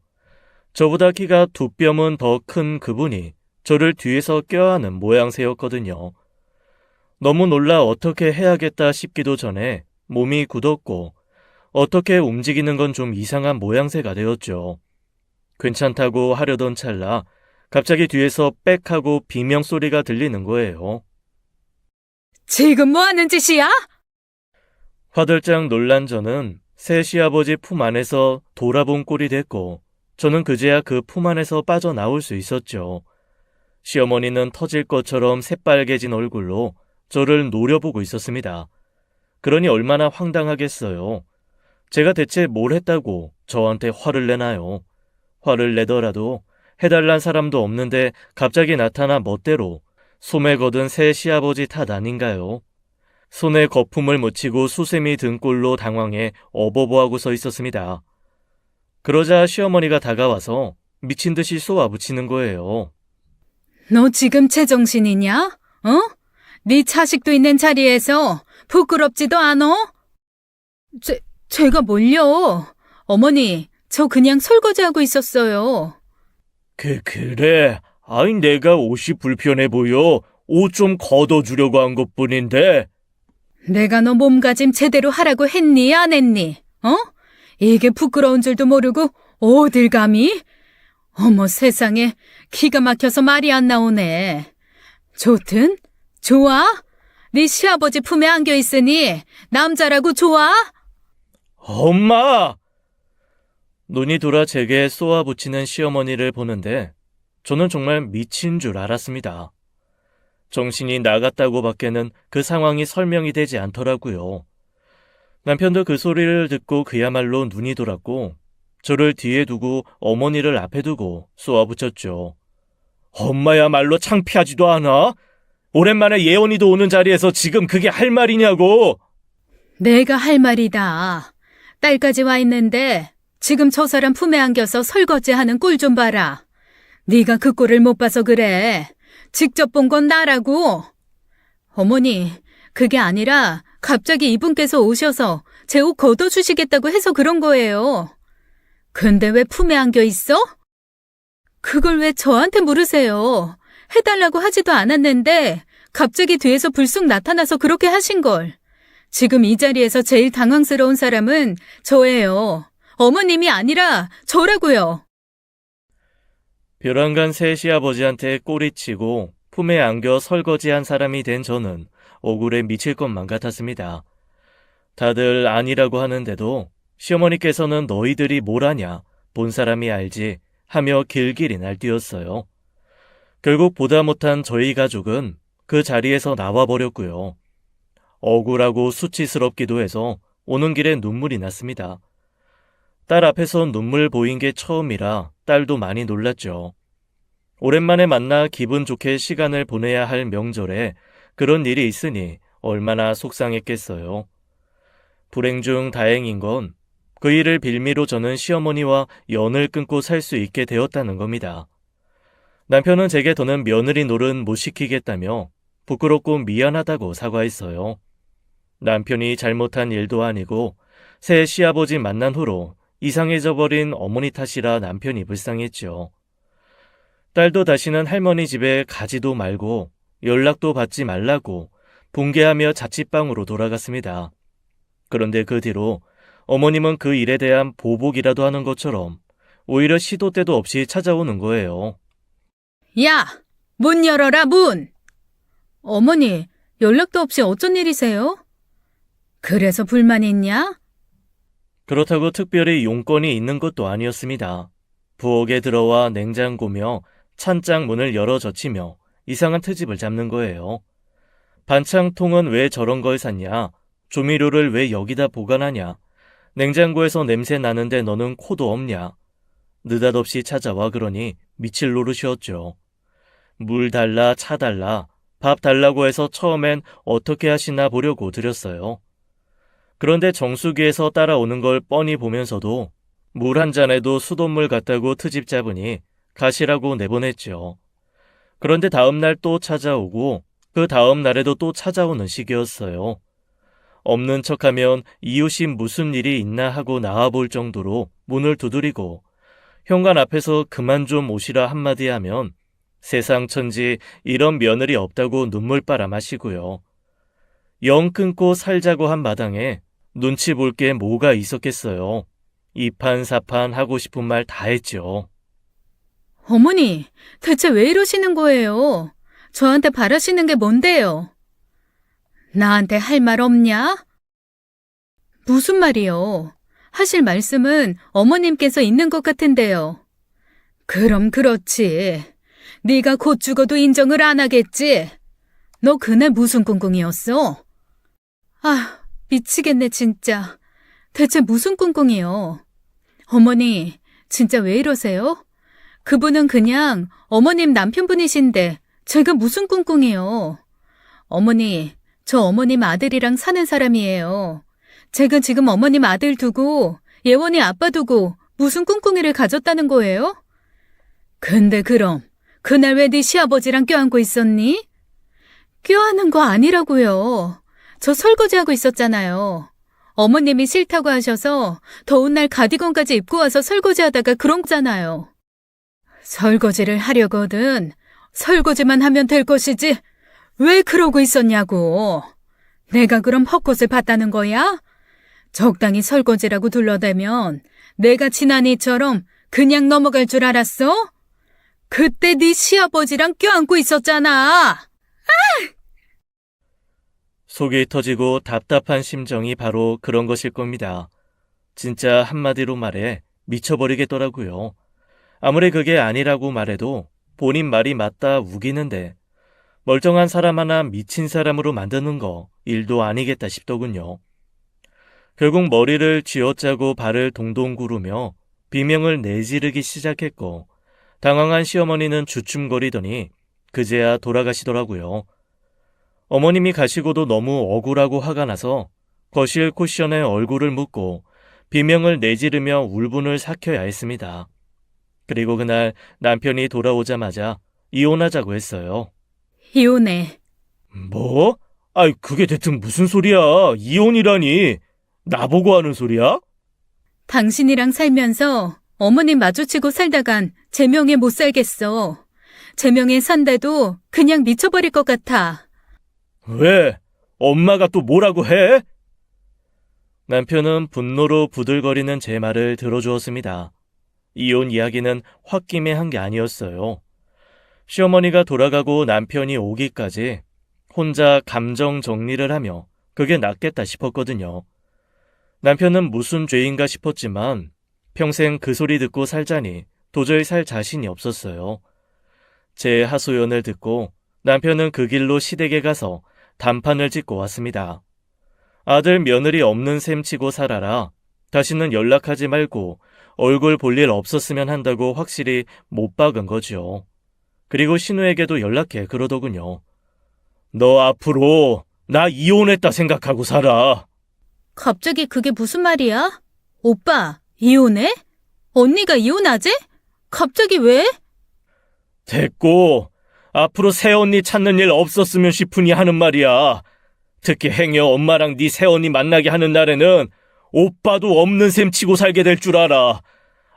저보다 키가 두 뼘은 더 큰 그분이 저를 뒤에서 껴안은 모양새였거든요. 너무 놀라 어떻게 해야겠다 싶기도 전에 몸이 굳었고 어떻게 움직이는 건 좀 이상한 모양새가 되었죠. 괜찮다고 하려던 찰나 갑자기 뒤에서 빽 하고 비명소리가 들리는 거예요. 지금 뭐 하는 짓이야? 화들짝 놀란 저는 새 시아버지 품 안에서 돌아본 꼴이 됐고 저는 그제야 그 품 안에서 빠져나올 수 있었죠. 시어머니는 터질 것처럼 새빨개진 얼굴로 저를 노려보고 있었습니다. 그러니 얼마나 황당하겠어요. 제가 대체 뭘 했다고 저한테 화를 내나요? 화를 내더라도 해달란 사람도 없는데 갑자기 나타나 멋대로 소매 거둔 새 시아버지 탓 아닌가요? 손에 거품을 묻히고 수세미 든 꼴로 당황해 어버버하고 서 있었습니다. 그러자 시어머니가 다가와서 미친 듯이 쏘아붙이는 거예요. 너 지금 제정신이냐? 어? 네 자식도 있는 자리에서 부끄럽지도 않어? 제가 뭘요? 어머니, 저 그냥 설거지하고 있었어요. 그래. 아이, 내가 옷이 불편해 보여. 옷 좀 걷어주려고 한 것뿐인데. 내가 너 몸가짐 제대로 하라고 했니, 안 했니? 어? 이게 부끄러운 줄도 모르고 어딜 감히? 어머 세상에, 기가 막혀서 말이 안 나오네. 좋든? 좋아? 네 시아버지 품에 안겨 있으니 남자라고 좋아? 엄마! 눈이 돌아 제게 쏘아붙이는 시어머니를 보는데 저는 정말 미친 줄 알았습니다. 정신이 나갔다고 밖에는 그 상황이 설명이 되지 않더라고요. 남편도 그 소리를 듣고 그야말로 눈이 돌았고 저를 뒤에 두고 어머니를 앞에 두고 쏘아붙였죠. 엄마야말로 창피하지도 않아? 오랜만에 예원이도 오는 자리에서 지금 그게 할 말이냐고! 내가 할 말이다. 딸까지 와 있는데 지금 저 사람 품에 안겨서 설거지하는 꼴 좀 봐라. 네가 그 꼴을 못 봐서 그래. 직접 본 건 나라고. 어머니, 그게 아니라 갑자기 이분께서 오셔서 제 옷 걷어주시겠다고 해서 그런 거예요. 근데 왜 품에 안겨 있어? 그걸 왜 저한테 물으세요? 해달라고 하지도 않았는데 갑자기 뒤에서 불쑥 나타나서 그렇게 하신 걸. 지금 이 자리에서 제일 당황스러운 사람은 저예요. 어머님이 아니라 저라고요. 벼랑간 새 시아버지한테 꼬리치고 품에 안겨 설거지한 사람이 된 저는 억울해 미칠 것만 같았습니다. 다들 아니라고 하는데도 시어머니께서는 너희들이 뭘 아냐, 본 사람이 알지 하며 길길이 날뛰었어요. 결국 보다 못한 저희 가족은 그 자리에서 나와버렸고요. 억울하고 수치스럽기도 해서 오는 길에 눈물이 났습니다. 딸 앞에서 눈물 보인 게 처음이라 딸도 많이 놀랐죠. 오랜만에 만나 기분 좋게 시간을 보내야 할 명절에 그런 일이 있으니 얼마나 속상했겠어요. 불행 중 다행인 건 그 일을 빌미로 저는 시어머니와 연을 끊고 살 수 있게 되었다는 겁니다. 남편은 제게 더는 며느리 노릇 못 시키겠다며 부끄럽고 미안하다고 사과했어요. 남편이 잘못한 일도 아니고 새 시아버지 만난 후로 이상해져 버린 어머니 탓이라 남편이 불쌍했죠. 딸도 다시는 할머니 집에 가지도 말고 연락도 받지 말라고 분개하며 자취방으로 돌아갔습니다. 그런데 그 뒤로 어머님은 그 일에 대한 보복이라도 하는 것처럼 오히려 시도 때도 없이 찾아오는 거예요. 야, 문 열어라, 문! 어머니, 연락도 없이 어쩐 일이세요? 그래서 불만 있냐? 그렇다고 특별히 용건이 있는 것도 아니었습니다. 부엌에 들어와 냉장고며 찬장 문을 열어 젖히며 이상한 트집을 잡는 거예요. 반창통은 왜 저런 걸 샀냐? 조미료를 왜 여기다 보관하냐? 냉장고에서 냄새 나는데 너는 코도 없냐? 느닷없이 찾아와 그러니 미칠 노릇이었죠. 물 달라, 차 달라, 밥 달라고 해서 처음엔 어떻게 하시나 보려고 드렸어요. 그런데 정수기에서 따라오는 걸 뻔히 보면서도 물 한 잔에도 수돗물 같다고 트집 잡으니 가시라고 내보냈죠. 그런데 다음날 또 찾아오고 그 다음 날에도 또 찾아오는 식이었어요. 없는 척하면 이웃이 무슨 일이 있나 하고 나와볼 정도로 문을 두드리고 현관 앞에서 그만 좀 오시라 한마디 하면 세상 천지 이런 며느리 없다고 눈물바라 마시고요. 영 끊고 살자고 한 마당에 눈치 볼 게 뭐가 있었겠어요. 이판사판 하고 싶은 말 다 했죠. 어머니, 대체 왜 이러시는 거예요? 저한테 바라시는 게 뭔데요? 나한테 할 말 없냐? 무슨 말이요? 하실 말씀은 어머님께서 있는 것 같은데요. 그럼 그렇지. 네가 곧 죽어도 인정을 안 하겠지? 너 그날 무슨 꿍꿍이었어? 아, 미치겠네 진짜. 대체 무슨 꿍꿍이요? 어머니, 진짜 왜 이러세요? 그분은 그냥 어머님 남편분이신데 제가 무슨 꿍꿍이요? 어머니, 저 어머님 아들이랑 사는 사람이에요. 제가 지금 어머님 아들 두고 예원이 아빠 두고 무슨 꿍꿍이를 가졌다는 거예요? 근데 그럼 그날 왜 네 시아버지랑 껴안고 있었니? 껴안은 거 아니라고요. 저 설거지하고 있었잖아요. 어머님이 싫다고 하셔서 더운 날 가디건까지 입고 와서 설거지하다가 그런 거잖아요. 설거지를 하려거든 설거지만 하면 될 것이지 왜 그러고 있었냐고. 내가 그럼 헛것을 봤다는 거야? 적당히 설거지라고 둘러대면 내가 지난이처럼 그냥 넘어갈 줄 알았어? 그때 네 시아버지랑 껴안고 있었잖아. 속이 터지고 답답한 심정이 바로 그런 것일 겁니다. 진짜 한마디로 말해 미쳐버리겠더라고요. 아무리 그게 아니라고 말해도 본인 말이 맞다 우기는데 멀쩡한 사람 하나 미친 사람으로 만드는 거 일도 아니겠다 싶더군요. 결국 머리를 쥐어짜고 발을 동동 구르며 비명을 내지르기 시작했고 당황한 시어머니는 주춤거리더니 그제야 돌아가시더라고요. 어머님이 가시고도 너무 억울하고 화가 나서 거실 쿠션에 얼굴을 묻고 비명을 내지르며 울분을 삭혀야 했습니다. 그리고 그날 남편이 돌아오자마자 이혼하자고 했어요. 이혼해. 뭐? 아이, 그게 대체 무슨 소리야? 이혼이라니. 나보고 하는 소리야? 당신이랑 살면서 어머님 마주치고 살다간 제 명에 못 살겠어. 제 명에 산데도 그냥 미쳐버릴 것 같아. 왜? 엄마가 또 뭐라고 해? 남편은 분노로 부들거리는 제 말을 들어주었습니다. 이혼 이야기는 홧김에 한 게 아니었어요. 시어머니가 돌아가고 남편이 오기까지 혼자 감정 정리를 하며 그게 낫겠다 싶었거든요. 남편은 무슨 죄인가 싶었지만 평생 그 소리 듣고 살자니 도저히 살 자신이 없었어요. 제 하소연을 듣고 남편은 그 길로 시댁에 가서 단판을 짓고 왔습니다. 아들 며느리 없는 셈 치고 살아라. 다시는 연락하지 말고 얼굴 볼 일 없었으면 한다고 확실히 못 박은 거죠. 그리고 신우에게도 연락해 그러더군요. 너 앞으로 나 이혼했다 생각하고 살아. 갑자기 그게 무슨 말이야? 오빠, 이혼해? 언니가 이혼하지? 갑자기 왜? 됐고 앞으로 새언니 찾는 일 없었으면 싶으니 하는 말이야. 특히 행여 엄마랑 네 새언니 만나게 하는 날에는 오빠도 없는 셈 치고 살게 될 줄 알아.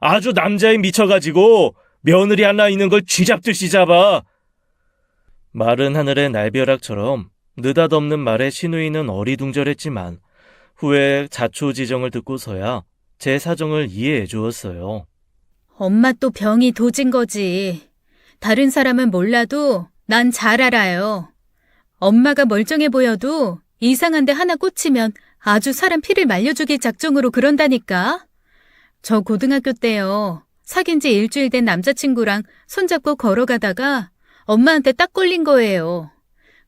아주 남자에 미쳐가지고 며느리 하나 있는 걸 쥐잡듯이 잡아. 마른 하늘의 날벼락처럼 느닷없는 말에 시누이는 어리둥절했지만 후에 자초지정을 듣고서야 제 사정을 이해해 주었어요. 엄마 또 병이 도진 거지. 다른 사람은 몰라도 난 잘 알아요. 엄마가 멀쩡해 보여도 이상한 데 하나 꽂히면 아주 사람 피를 말려주길 작정으로 그런다니까. 저 고등학교 때요. 사귄 지 일주일 된 남자친구랑 손잡고 걸어가다가 엄마한테 딱 걸린 거예요.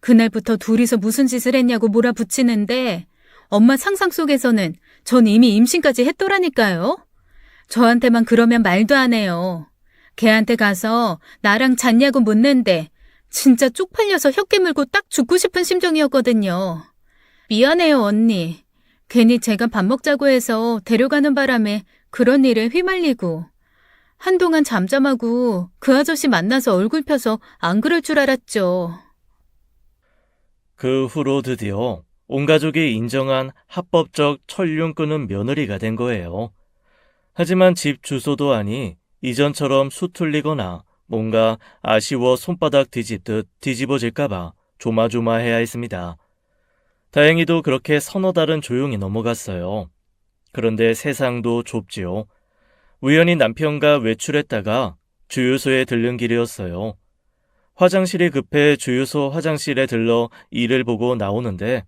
그날부터 둘이서 무슨 짓을 했냐고 몰아붙이는데 엄마 상상 속에서는 전 이미 임신까지 했더라니까요. 저한테만 그러면 말도 안 해요. 걔한테 가서 나랑 잤냐고 묻는데 진짜 쪽팔려서 혀 깨물고 딱 죽고 싶은 심정이었거든요. 미안해요, 언니. 괜히 제가 밥 먹자고 해서 데려가는 바람에 그런 일에 휘말리고 한동안 잠잠하고 그 아저씨 만나서 얼굴 펴서 안 그럴 줄 알았죠. 그 후로 드디어 온 가족이 인정한 합법적 천륜 끄는 며느리가 된 거예요. 하지만 집 주소도 아니 이전처럼 수틀리거나 뭔가 아쉬워 손바닥 뒤집듯 뒤집어질까봐 조마조마해야 했습니다. 다행히도 그렇게 서너 달은 조용히 넘어갔어요. 그런데 세상도 좁지요. 우연히 남편과 외출했다가 주유소에 들른 길이었어요. 화장실이 급해 주유소 화장실에 들러 일을 보고 나오는데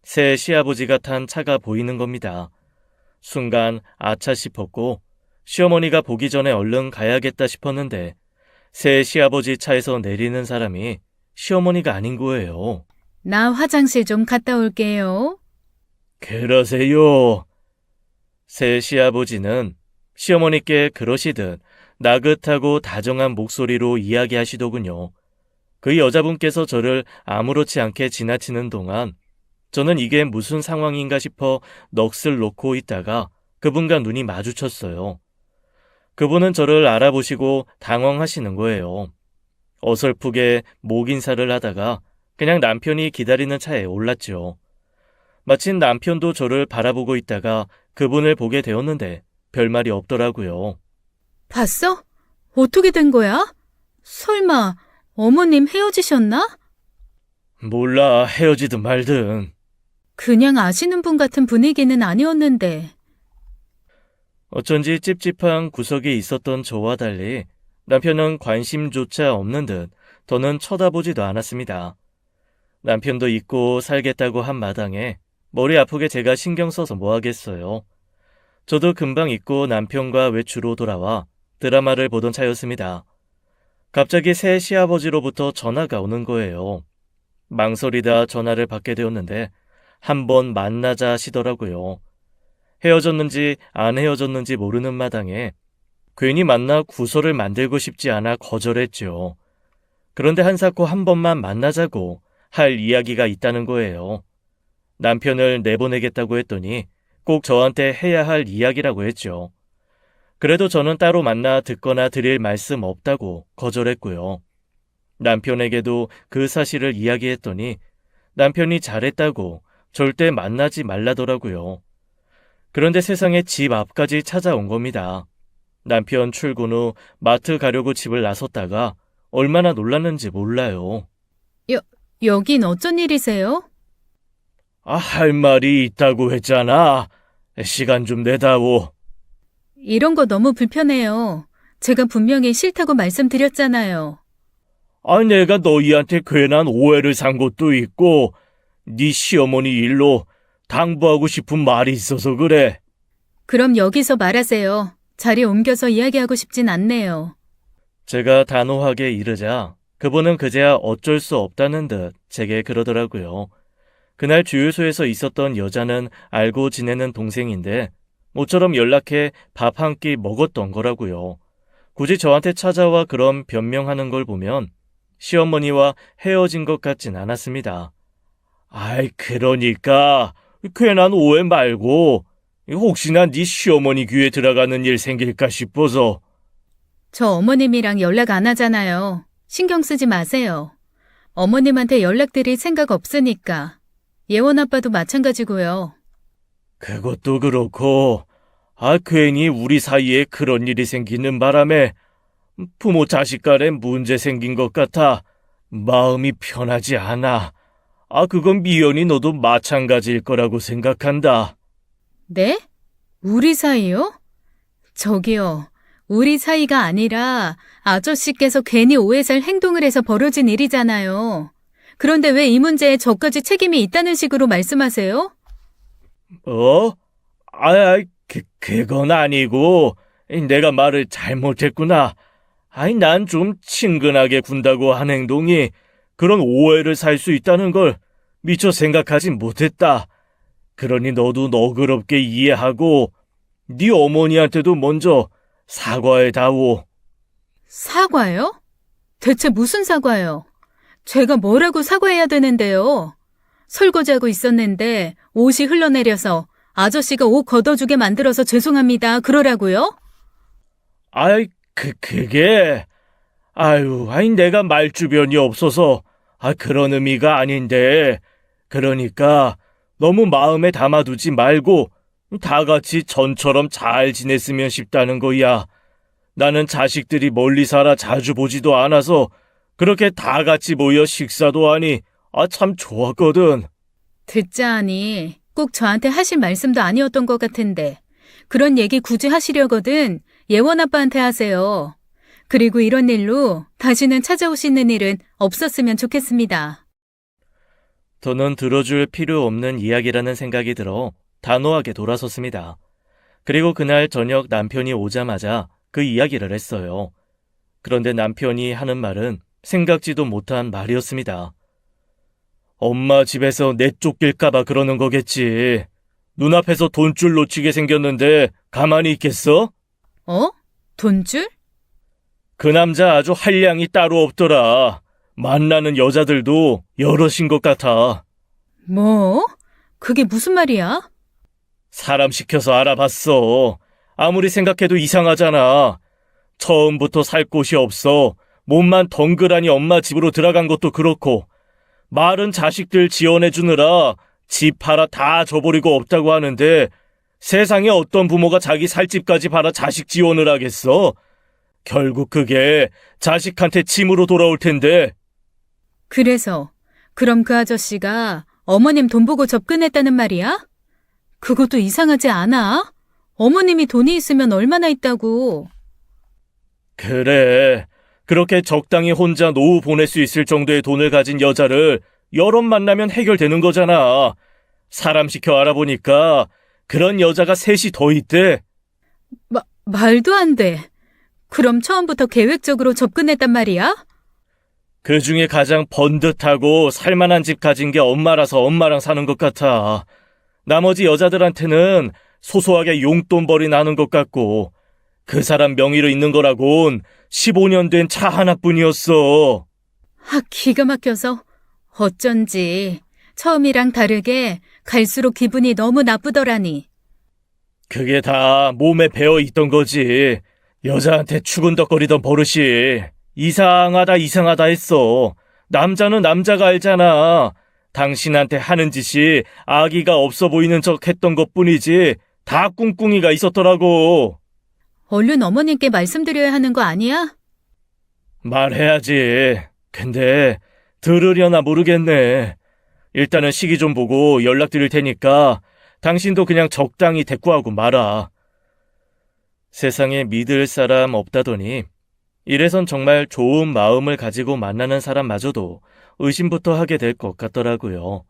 새 시아버지가 탄 차가 보이는 겁니다. 순간 아차 싶었고 시어머니가 보기 전에 얼른 가야겠다 싶었는데 새 시아버지 차에서 내리는 사람이 시어머니가 아닌 거예요. 나 화장실 좀 갔다 올게요. 그러세요. 새 시아버지는 시어머니께 그러시듯 나긋하고 다정한 목소리로 이야기하시더군요. 그 여자분께서 저를 아무렇지 않게 지나치는 동안 저는 이게 무슨 상황인가 싶어 넋을 놓고 있다가 그분과 눈이 마주쳤어요. 그분은 저를 알아보시고 당황하시는 거예요. 어설프게 목 인사를 하다가 그냥 남편이 기다리는 차에 올랐죠. 마침 남편도 저를 바라보고 있다가 그분을 보게 되었는데 별말이 없더라고요. 봤어? 어떻게 된 거야? 설마 어머님 헤어지셨나? 몰라, 헤어지든 말든. 그냥 아시는 분 같은 분위기는 아니었는데. 어쩐지 찝찝한 구석에 있었던 저와 달리 남편은 관심조차 없는 듯 더는 쳐다보지도 않았습니다. 남편도 잊고 살겠다고 한 마당에 머리 아프게 제가 신경 써서 뭐 하겠어요. 저도 금방 잊고 남편과 외출로 돌아와 드라마를 보던 차였습니다. 갑자기 새 시아버지로부터 전화가 오는 거예요. 망설이다 전화를 받게 되었는데 한번 만나자 하시더라고요. 헤어졌는지 안 헤어졌는지 모르는 마당에 괜히 만나 구설을 만들고 싶지 않아 거절했죠. 그런데 한사코 한 번만 만나자고 할 이야기가 있다는 거예요. 남편을 내보내겠다고 했더니 꼭 저한테 해야 할 이야기라고 했죠. 그래도 저는 따로 만나 듣거나 드릴 말씀 없다고 거절했고요. 남편에게도 그 사실을 이야기했더니 남편이 잘했다고 절대 만나지 말라더라고요. 그런데 세상에 집 앞까지 찾아온 겁니다. 남편 출근 후 마트 가려고 집을 나섰다가 얼마나 놀랐는지 몰라요. 여긴 어쩐 일이세요? 할 말이 있다고 했잖아. 시간 좀 내다오. 이런 거 너무 불편해요. 제가 분명히 싫다고 말씀드렸잖아요. 내가 너희한테 괜한 오해를 산 것도 있고 네 시어머니 일로 당부하고 싶은 말이 있어서 그래. 그럼 여기서 말하세요. 자리 옮겨서 이야기하고 싶진 않네요. 제가 단호하게 이르자 그분은 그제야 어쩔 수 없다는 듯 제게 그러더라고요. 그날 주유소에서 있었던 여자는 알고 지내는 동생인데 모처럼 연락해 밥 한 끼 먹었던 거라고요. 굳이 저한테 찾아와 그런 변명하는 걸 보면 시어머니와 헤어진 것 같진 않았습니다. 그러니까 괜한 오해 말고 혹시나 네 시어머니 귀에 들어가는 일 생길까 싶어서. 저 어머님이랑 연락 안 하잖아요. 신경 쓰지 마세요. 어머님한테 연락드릴 생각 없으니까. 예원 아빠도 마찬가지고요. 그것도 그렇고 괜히 우리 사이에 그런 일이 생기는 바람에 부모 자식 간에 문제 생긴 것 같아 마음이 편하지 않아. 그건 미연이 너도 마찬가지일 거라고 생각한다. 네? 우리 사이요? 저기요. 우리 사이가 아니라 아저씨께서 괜히 오해 살 행동을 해서 벌어진 일이잖아요. 그런데 왜 이 문제에 저까지 책임이 있다는 식으로 말씀하세요? 그건 아니고 내가 말을 잘못했구나. 난 좀 친근하게 군다고 한 행동이 그런 오해를 살 수 있다는 걸 미처 생각하지 못했다. 그러니 너도 너그럽게 이해하고 네 어머니한테도 먼저 사과해다오. 사과요? 대체 무슨 사과요? 제가 뭐라고 사과해야 되는데요? 설거지하고 있었는데 옷이 흘러내려서 아저씨가 옷 걷어주게 만들어서 죄송합니다. 그러라고요? 그게 내가 말주변이 없어서 그런 의미가 아닌데 그러니까 너무 마음에 담아두지 말고 다 같이 전처럼 잘 지냈으면 싶다는 거야. 나는 자식들이 멀리 살아 자주 보지도 않아서 그렇게 다 같이 모여 식사도 하니 참 좋았거든. 듣자 하니 꼭 저한테 하실 말씀도 아니었던 것 같은데 그런 얘기 굳이 하시려거든 예원 아빠한테 하세요. 그리고 이런 일로 다시는 찾아오시는 일은 없었으면 좋겠습니다. 더는 들어줄 필요 없는 이야기라는 생각이 들어 단호하게 돌아섰습니다. 그리고 그날 저녁 남편이 오자마자 그 이야기를 했어요. 그런데 남편이 하는 말은 생각지도 못한 말이었습니다. 엄마 집에서 내쫓길까봐 그러는 거겠지. 눈앞에서 돈줄 놓치게 생겼는데 가만히 있겠어? 돈줄? 그 남자 아주 한량이 따로 없더라. 만나는 여자들도 여럿인 것 같아. 뭐? 그게 무슨 말이야? 사람 시켜서 알아봤어. 아무리 생각해도 이상하잖아. 처음부터 살 곳이 없어. 몸만 덩그라니 엄마 집으로 들어간 것도 그렇고 말은 자식들 지원해주느라 집 팔아 다 줘버리고 없다고 하는데 세상에 어떤 부모가 자기 살 집까지 팔아 자식 지원을 하겠어? 결국 그게 자식한테 침으로 돌아올 텐데. 그래서 그럼 그 아저씨가 어머님 돈 보고 접근했다는 말이야? 그것도 이상하지 않아? 어머님이 돈이 있으면 얼마나 있다고. 그래. 그렇게 적당히 혼자 노후 보낼 수 있을 정도의 돈을 가진 여자를 여럿 만나면 해결되는 거잖아. 사람 시켜 알아보니까 그런 여자가 셋이 더 있대. 말도 안 돼. 그럼 처음부터 계획적으로 접근했단 말이야? 그 중에 가장 번듯하고 살만한 집 가진 게 엄마라서 엄마랑 사는 것 같아. 나머지 여자들한테는 소소하게 용돈벌이 나는 것 같고 그 사람 명의로 있는 거라곤 15년 된 차 하나뿐이었어. 기가 막혀서 어쩐지 처음이랑 다르게 갈수록 기분이 너무 나쁘더라니. 그게 다 몸에 배어 있던 거지. 여자한테 추근덕거리던 버릇이 이상하다 했어. 남자는 남자가 알잖아. 당신한테 하는 짓이 아기가 없어 보이는 척 했던 것뿐이지 다 꿍꿍이가 있었더라고. 얼른 어머님께 말씀드려야 하는 거 아니야? 말해야지. 근데 들으려나 모르겠네. 일단은 시기 좀 보고 연락드릴 테니까 당신도 그냥 적당히 대꾸하고 말아. 세상에 믿을 사람 없다더니 이래선 정말 좋은 마음을 가지고 만나는 사람마저도 의심부터 하게 될 것 같더라고요.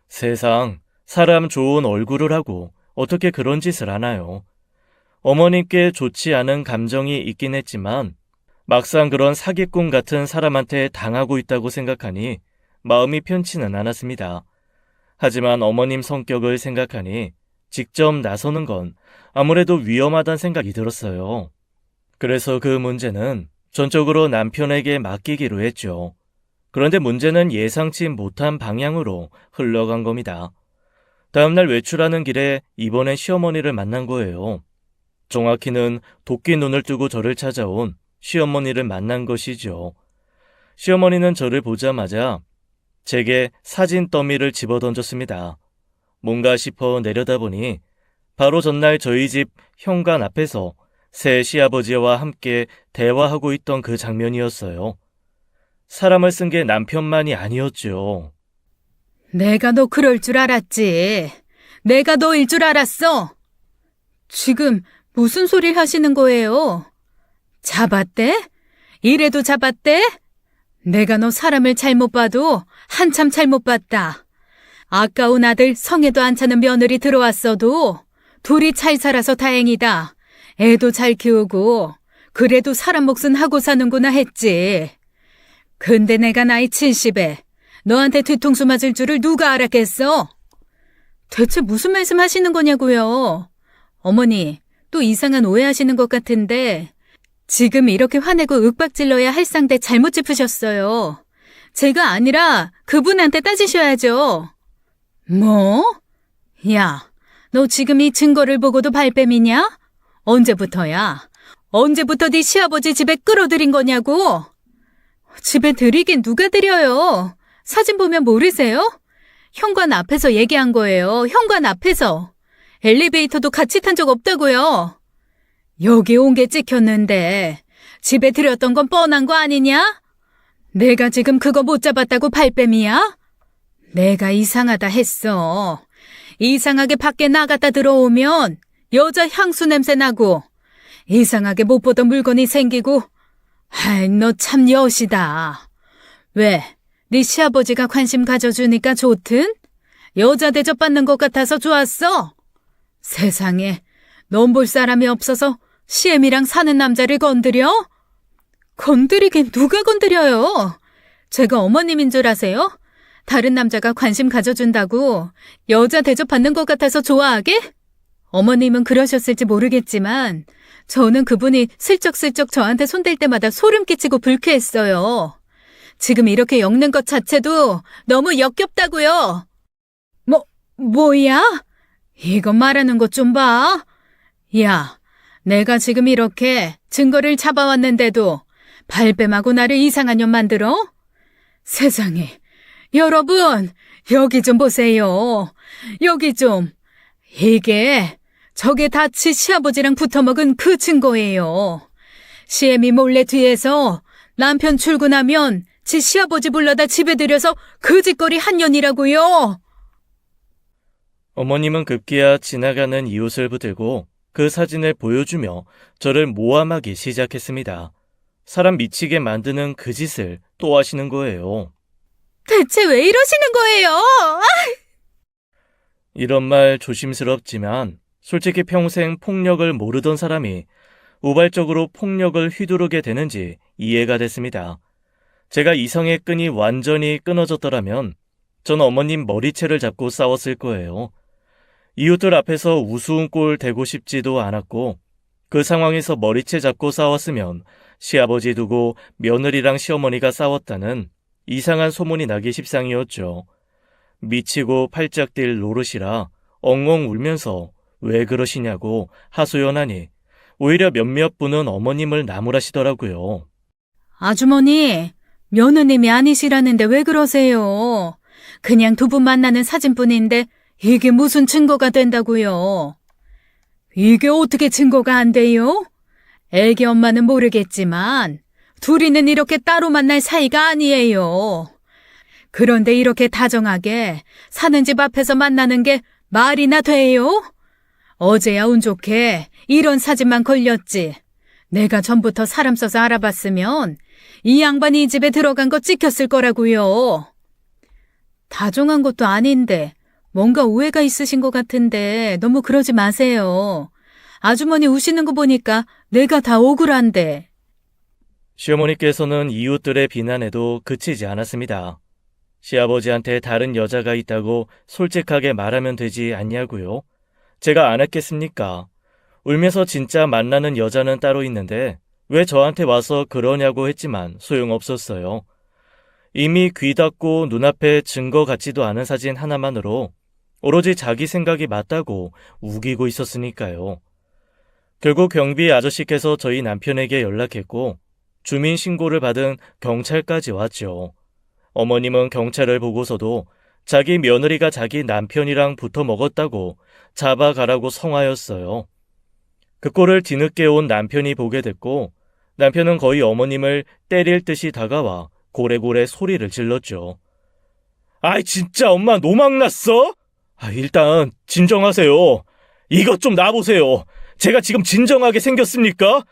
세상 사람 좋은 얼굴을 하고 어떻게 그런 짓을 하나요? 어머님께 좋지 않은 감정이 있긴 했지만 막상 그런 사기꾼 같은 사람한테 당하고 있다고 생각하니 마음이 편치는 않았습니다. 하지만 어머님 성격을 생각하니 직접 나서는 건 아무래도 위험하다는 생각이 들었어요. 그래서 그 문제는 전적으로 남편에게 맡기기로 했죠. 그런데 문제는 예상치 못한 방향으로 흘러간 겁니다. 다음날 외출하는 길에 이번엔 시어머니를 만난 거예요. 정확히는 도끼 눈을 뜨고 저를 찾아온 시어머니를 만난 것이죠. 시어머니는 저를 보자마자 제게 사진 더미를 집어던졌습니다. 뭔가 싶어 내려다보니 바로 전날 저희 집 현관 앞에서 새 시아버지와 함께 대화하고 있던 그 장면이었어요. 사람을 쓴 게 남편만이 아니었죠. 내가 너 그럴 줄 알았지. 내가 너일 줄 알았어. 지금 무슨 소리를 하시는 거예요? 잡았대? 이래도 잡았대? 내가 너 사람을 잘못 봐도 한참 잘못 봤다. 아까운 아들 성에도 안 차는 며느리 들어왔어도 둘이 잘 살아서 다행이다. 애도 잘 키우고 그래도 사람 몫은 하고 사는구나 했지. 근데 내가 나이 70에 너한테 뒤통수 맞을 줄을 누가 알았겠어? 대체 무슨 말씀 하시는 거냐고요? 어머니, 또 이상한 오해하시는 것 같은데 지금 이렇게 화내고 윽박질러야 할 상대 잘못 짚으셨어요. 제가 아니라 그분한테 따지셔야죠. 뭐? 야, 너 지금 이 증거를 보고도 발뺌이냐? 언제부터야? 언제부터 네 시아버지 집에 끌어들인 거냐고? 집에 들이긴 누가 들여요? 사진 보면 모르세요? 현관 앞에서 얘기한 거예요. 현관 앞에서. 엘리베이터도 같이 탄 적 없다고요. 여기 온 게 찍혔는데 집에 들였던 건 뻔한 거 아니냐? 내가 지금 그거 못 잡았다고 발뺌이야? 내가 이상하다 했어. 이상하게 밖에 나갔다 들어오면 여자 향수 냄새 나고 이상하게 못 보던 물건이 생기고 아이, 너 참 여시다. 왜? 네 시아버지가 관심 가져주니까 좋든? 여자 대접받는 것 같아서 좋았어? 세상에, 넌 볼 사람이 없어서 시엠이랑 사는 남자를 건드려? 건드리긴 누가 건드려요? 제가 어머님인 줄 아세요? 다른 남자가 관심 가져준다고 여자 대접받는 것 같아서 좋아하게? 어머님은 그러셨을지 모르겠지만 저는 그분이 슬쩍슬쩍 저한테 손댈 때마다 소름 끼치고 불쾌했어요. 지금 이렇게 엮는 것 자체도 너무 역겹다고요. 뭐야? 이거 말하는 것 좀 봐. 야, 내가 지금 이렇게 증거를 잡아왔는데도 발뺌하고 나를 이상한 년 만들어? 세상에, 여러분, 여기 좀 보세요. 여기 좀. 이게 저게 다 지 시아버지랑 붙어먹은 그 증거예요. 시애미 몰래 뒤에서 남편 출근하면 지 시아버지 불러다 집에 들여서 그 짓거리 한 년이라고요. 어머님은 급기야 지나가는 이웃을 붙들고 그 사진을 보여주며 저를 모함하기 시작했습니다. 사람 미치게 만드는 그 짓을 또 하시는 거예요. 대체 왜 이러시는 거예요? 이런 말 조심스럽지만 솔직히 평생 폭력을 모르던 사람이 우발적으로 폭력을 휘두르게 되는지 이해가 됐습니다. 제가 이성의 끈이 완전히 끊어졌더라면 전 어머님 머리채를 잡고 싸웠을 거예요. 이웃들 앞에서 우스운 꼴 대고 싶지도 않았고 그 상황에서 머리채 잡고 싸웠으면 시아버지 두고 며느리랑 시어머니가 싸웠다는 이상한 소문이 나기 십상이었죠. 미치고 팔짝 뛸 노릇이라 엉엉 울면서 왜 그러시냐고 하소연하니 오히려 몇몇 분은 어머님을 나무라시더라고요. 아주머니, 며느님이 아니시라는데 왜 그러세요? 그냥 두 분 만나는 사진뿐인데 이게 무슨 증거가 된다고요? 이게 어떻게 증거가 안 돼요? 애기 엄마는 모르겠지만 둘이는 이렇게 따로 만날 사이가 아니에요. 그런데 이렇게 다정하게 사는 집 앞에서 만나는 게 말이나 돼요? 어제야 운 좋게 이런 사진만 걸렸지. 내가 전부터 사람 써서 알아봤으면 이 양반이 이 집에 들어간 거 찍혔을 거라고요. 다정한 것도 아닌데 뭔가 오해가 있으신 것 같은데 너무 그러지 마세요. 아주머니 우시는 거 보니까 내가 다 억울한데. 시어머니께서는 이웃들의 비난에도 그치지 않았습니다. 시아버지한테 다른 여자가 있다고 솔직하게 말하면 되지 않냐고요? 제가 안 했겠습니까? 울면서 진짜 만나는 여자는 따로 있는데 왜 저한테 와서 그러냐고 했지만 소용없었어요. 이미 귀 닫고 눈앞에 증거 같지도 않은 사진 하나만으로 오로지 자기 생각이 맞다고 우기고 있었으니까요. 결국 경비 아저씨께서 저희 남편에게 연락했고 주민 신고를 받은 경찰까지 왔죠. 어머님은 경찰을 보고서도 자기 며느리가 자기 남편이랑 붙어 먹었다고 잡아가라고 성하였어요. 그 꼴을 뒤늦게 온 남편이 보게 됐고 남편은 거의 어머님을 때릴 듯이 다가와 고래고래 소리를 질렀죠. 아이 진짜 엄마 노망났어? 일단 진정하세요. 이것 좀 놔보세요. 제가 지금 진정하게 생겼습니까?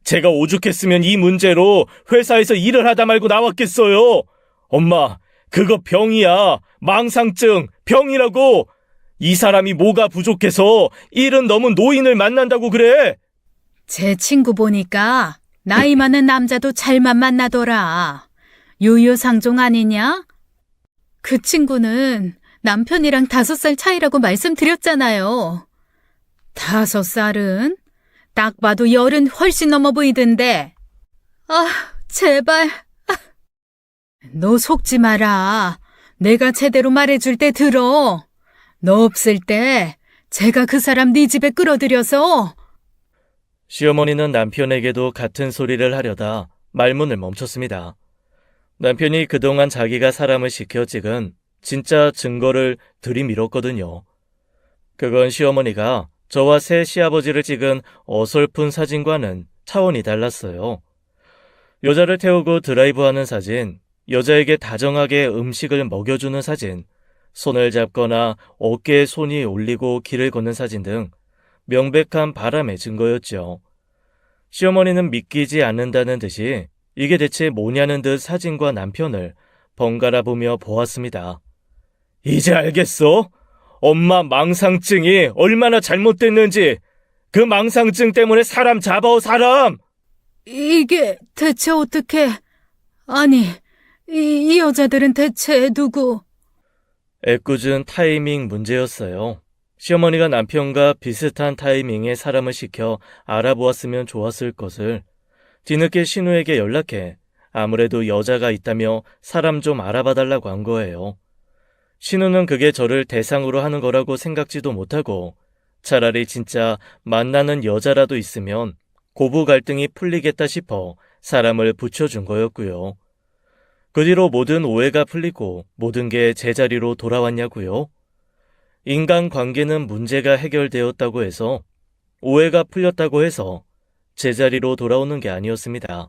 제가 오죽했으면 이 문제로 회사에서 일을 하다 말고 나왔겠어요. 엄마, 그거 병이야. 망상증, 병이라고. 이 사람이 뭐가 부족해서 일은 넘은 노인을 만난다고 그래. 제 친구 보니까 나이 많은 남자도 잘만 만나더라. 유유상종 아니냐? 그 친구는 남편이랑 5살 차이라고 말씀드렸잖아요. 5살은? 딱 봐도 10은 훨씬 넘어 보이던데. 제발. 너 속지 마라. 내가 제대로 말해줄 때 들어. 너 없을 때 제가 그 사람 네 집에 끌어들여서. 시어머니는 남편에게도 같은 소리를 하려다 말문을 멈췄습니다. 남편이 그동안 자기가 사람을 시켜 찍은 진짜 증거를 들이밀었거든요. 그건 시어머니가 저와 새 시아버지를 찍은 어설픈 사진과는 차원이 달랐어요. 여자를 태우고 드라이브하는 사진, 여자에게 다정하게 음식을 먹여주는 사진, 손을 잡거나 어깨에 손이 올리고 길을 걷는 사진 등 명백한 바람의 증거였죠. 시어머니는 믿기지 않는다는 듯이 이게 대체 뭐냐는 듯 사진과 남편을 번갈아 보며 보았습니다. 이제 알겠어? 엄마 망상증이 얼마나 잘못됐는지. 그 망상증 때문에 사람 잡아오 사람. 이게 대체 어떻게... 아니, 이 여자들은 대체 누구... 애꿎은 타이밍 문제였어요. 시어머니가 남편과 비슷한 타이밍에 사람을 시켜 알아보았으면 좋았을 것을 뒤늦게 신우에게 연락해 아무래도 여자가 있다며 사람 좀 알아봐달라고 한 거예요. 신우는 그게 저를 대상으로 하는 거라고 생각지도 못하고 차라리 진짜 만나는 여자라도 있으면 고부 갈등이 풀리겠다 싶어 사람을 붙여준 거였고요. 그 뒤로 모든 오해가 풀리고 모든 게 제자리로 돌아왔냐고요? 인간관계는 문제가 해결되었다고 해서, 오해가 풀렸다고 해서 제자리로 돌아오는 게 아니었습니다.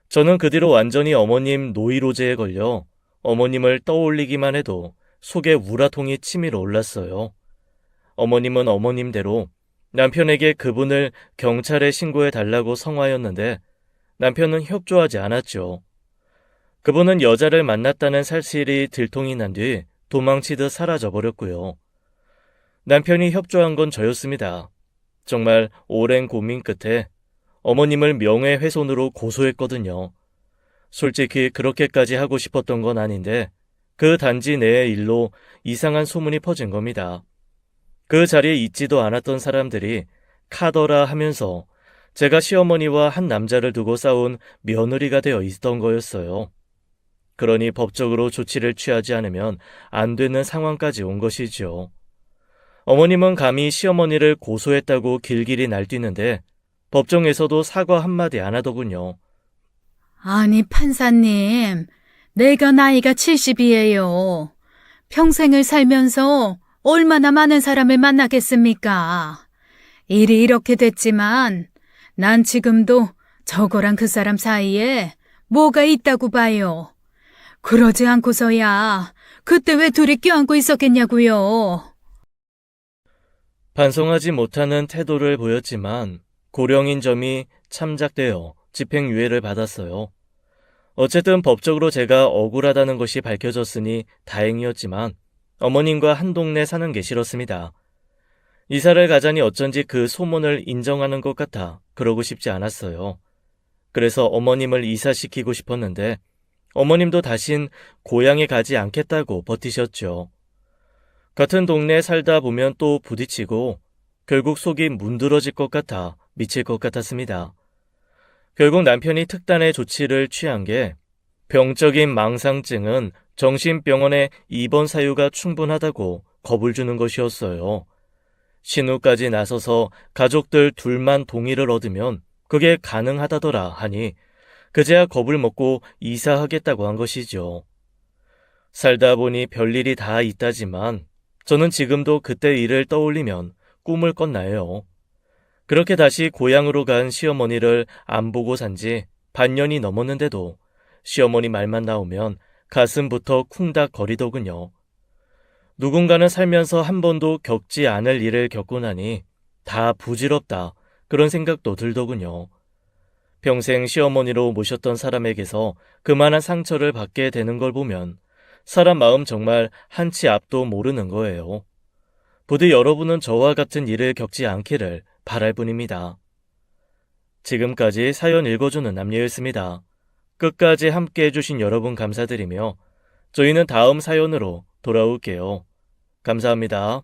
저는 그 뒤로 완전히 어머님 노이로제에 걸려 어머님을 떠올리기만 해도 속에 우라통이 치밀어 올랐어요. 어머님은 어머님대로 남편에게 그분을 경찰에 신고해 달라고 성화였는데 남편은 협조하지 않았죠. 그분은 여자를 만났다는 사실이 들통이 난 뒤 도망치듯 사라져버렸고요. 남편이 협조한 건 저였습니다. 정말 오랜 고민 끝에 어머님을 명예훼손으로 고소했거든요. 솔직히 그렇게까지 하고 싶었던 건 아닌데 그 단지 내의 일로 이상한 소문이 퍼진 겁니다. 그 자리에 있지도 않았던 사람들이 카더라 하면서 제가 시어머니와 한 남자를 두고 싸운 며느리가 되어 있던 거였어요. 그러니 법적으로 조치를 취하지 않으면 안 되는 상황까지 온 것이죠. 어머님은 감히 시어머니를 고소했다고 길길이 날뛰는데 법정에서도 사과 한마디 안 하더군요. 아니, 판사님, 내가 나이가 70이에요. 평생을 살면서 얼마나 많은 사람을 만나겠습니까? 일이 이렇게 됐지만 난 지금도 저거랑 그 사람 사이에 뭐가 있다고 봐요. 그러지 않고서야 그때 왜 둘이 껴안고 있었겠냐고요. 반성하지 못하는 태도를 보였지만 고령인 점이 참작되어 집행유예를 받았어요. 어쨌든 법적으로 제가 억울하다는 것이 밝혀졌으니 다행이었지만 어머님과 한 동네 사는 게 싫었습니다. 이사를 가자니 어쩐지 그 소문을 인정하는 것 같아 그러고 싶지 않았어요. 그래서 어머님을 이사시키고 싶었는데 어머님도 다신 고향에 가지 않겠다고 버티셨죠. 같은 동네에 살다 보면 또 부딪히고 결국 속이 문드러질 것 같아 미칠 것 같았습니다. 결국 남편이 특단의 조치를 취한 게 병적인 망상증은 정신병원에 입원 사유가 충분하다고 겁을 주는 것이었어요. 신우까지 나서서 가족들 둘만 동의를 얻으면 그게 가능하다더라 하니 그제야 겁을 먹고 이사하겠다고 한 것이죠. 살다 보니 별일이 다 있다지만 저는 지금도 그때 일을 떠올리면 꿈을 꿨나요. 그렇게 다시 고향으로 간 시어머니를 안 보고 산 지 반년이 넘었는데도 시어머니 말만 나오면 가슴부터 쿵닥거리더군요. 누군가는 살면서 한 번도 겪지 않을 일을 겪고 나니 다 부질없다 그런 생각도 들더군요. 평생 시어머니로 모셨던 사람에게서 그만한 상처를 받게 되는 걸 보면 사람 마음 정말 한치 앞도 모르는 거예요. 부디 여러분은 저와 같은 일을 겪지 않기를 바랄 뿐입니다. 지금까지 사연 읽어주는 남녀였습니다. 끝까지 함께 해주신 여러분 감사드리며 저희는 다음 사연으로 돌아올게요. 감사합니다.